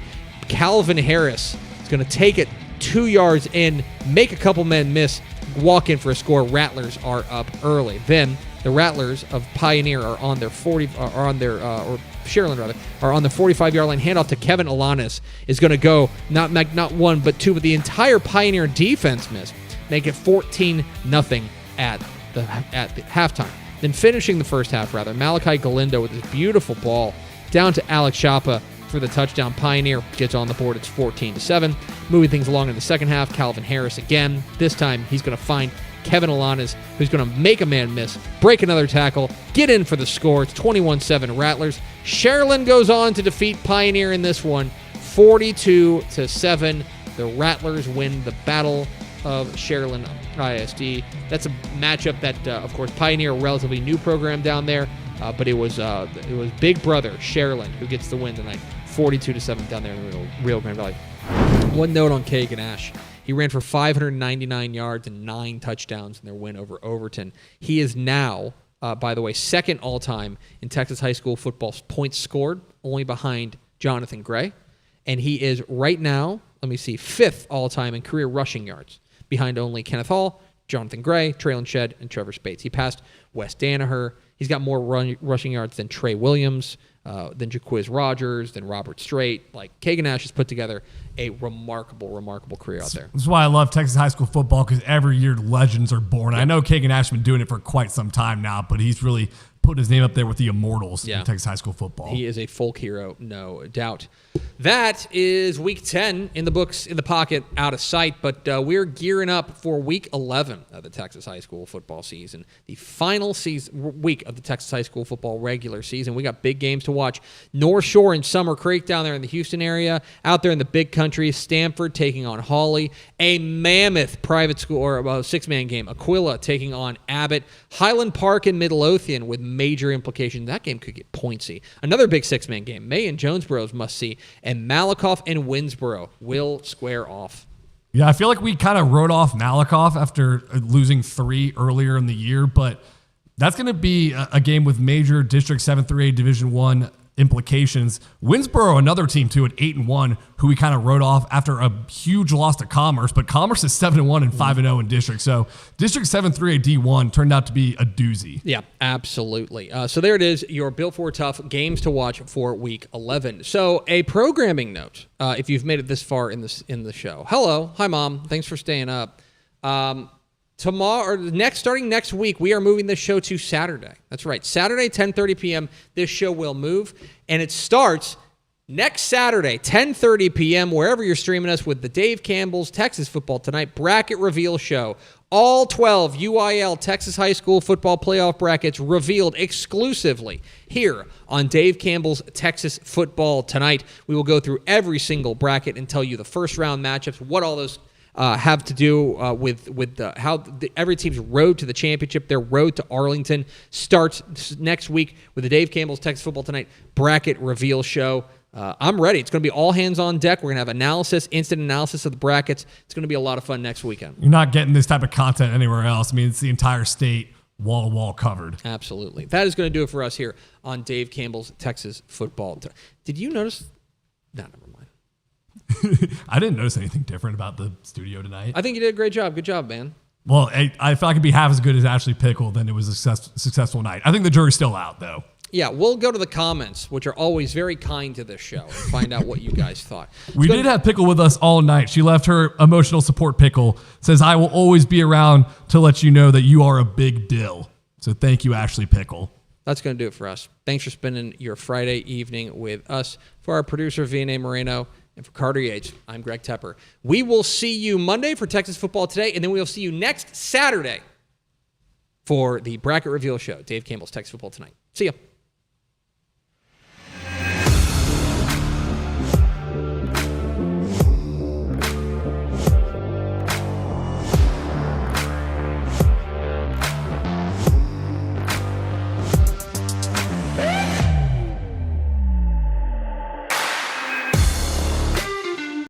Calvin Harris is going to take it 2 yards in, make a couple men miss, walk in for a score. Rattlers are up early. Then the Rattlers of Pioneer are on their Sharyland rather, are on the 45-yard line. Handoff to Kevin Alanis is going to go not one but two, but the entire Pioneer defense miss. Make it 14-0 at the halftime. Then finishing the first half, Malachi Galindo with his beautiful ball down to Alex Chapa for the touchdown. Pioneer gets on the board. It's 14-7. Moving things along in the second half, Calvin Harris again. This time he's going to find Kevin Alanis, who's going to make a man miss, break another tackle, get in for the score. It's 21-7 Rattlers. Sharyland goes on to defeat Pioneer in this one, 42-7. The Rattlers win the Battle of Sharyland ISD. That's a matchup that, of course, Pioneer, a relatively new program down there, but it was Big Brother Sharyland who gets the win tonight, 42-7 down there in the Rio Grande Valley. One note on Kagan Ash. He ran for 599 yards and 9 touchdowns in their win over Overton. He is now, by the way, second all-time in Texas high school football points scored, only behind Jonathan Gray. And he is right now, fifth all-time in career rushing yards, behind only Kenneth Hall, Jonathan Gray, Traylon Shedd, and Trevor Spates. He passed Wes Danaher. He's got more rushing yards than Trey Williams, than Jaquiz Rogers, than Robert Strait. Like, Kagan Nash has put together a remarkable career out there. That's why I love Texas high school football, because every year legends are born. I know Kagan Nash has been doing it for quite some time now, but he's really put his name up there with the immortals in Texas high school football. He is a folk hero, no doubt. That is week 10 in the books, in the pocket, out of sight, but we're gearing up for week 11 of the Texas high school football season, the final week of the Texas high school football regular season. We got big games to watch. North Shore and Summer Creek down there in the Houston area, out there in the big country, Stanford taking on Hawley, a mammoth private school or six-man game, Aquila taking on Abbott, Highland Park and Midlothian with major implications. That game could get pointsy. Another big six-man game, May and Jonesboro's must-see, and Malakoff and Winsboro will square off. Yeah, I feel like we kind of wrote off Malakoff after losing 3 earlier in the year, but that's going to be a game with major District 7 through 8 Division I implications. Winsboro, another team too, at 8-1, who we kind of wrote off after a huge loss to Commerce, but Commerce is 7-1 and 5-0 in district. So District 7 through 8 D1 turned out to be a doozy. Yeah, absolutely. So there it is, your Built for Tough games to watch for week 11. So a programming note, if you've made it this far in the show. Hello, hi mom, thanks for staying up. Starting next week, we are moving this show to Saturday. That's right, Saturday, 10:30 p.m. This show will move, and it starts next Saturday, 10:30 p.m. wherever you're streaming us with the Dave Campbell's Texas Football Tonight Bracket Reveal Show. All 12 UIL Texas High School football playoff brackets revealed exclusively here on Dave Campbell's Texas Football Tonight. We will go through every single bracket and tell you the first round matchups, what all those have to do with how every team's road to the championship, their road to Arlington, starts next week with the Dave Campbell's Texas Football Tonight Bracket Reveal Show. I'm ready. It's going to be all hands on deck. We're going to have instant analysis of the brackets. It's going to be a lot of fun next weekend. You're not getting this type of content anywhere else. I mean, it's the entire state wall to wall covered. Absolutely. That is going to do it for us here on Dave Campbell's Texas Football. Did you notice? No, never mind. I didn't notice anything different about the studio tonight. I think you did a great job. Good job, man. Well, I feel like it'd be half as good as Ashley Pickle than it was a successful night. I think the jury's still out, though. Yeah, we'll go to the comments, which are always very kind to this show, and find out what you guys thought. We did have Pickle with us all night. She left her emotional support Pickle. Says, I will always be around to let you know that you are a big deal. So thank you, Ashley Pickle. That's going to do it for us. Thanks for spending your Friday evening with us. For our producer, Vianney Moreno, and for Carter Yates, I'm Greg Tepper. We will see you Monday for Texas Football Today, and then we will see you next Saturday for the Bracket Reveal Show, Dave Campbell's Texas Football Tonight. See ya.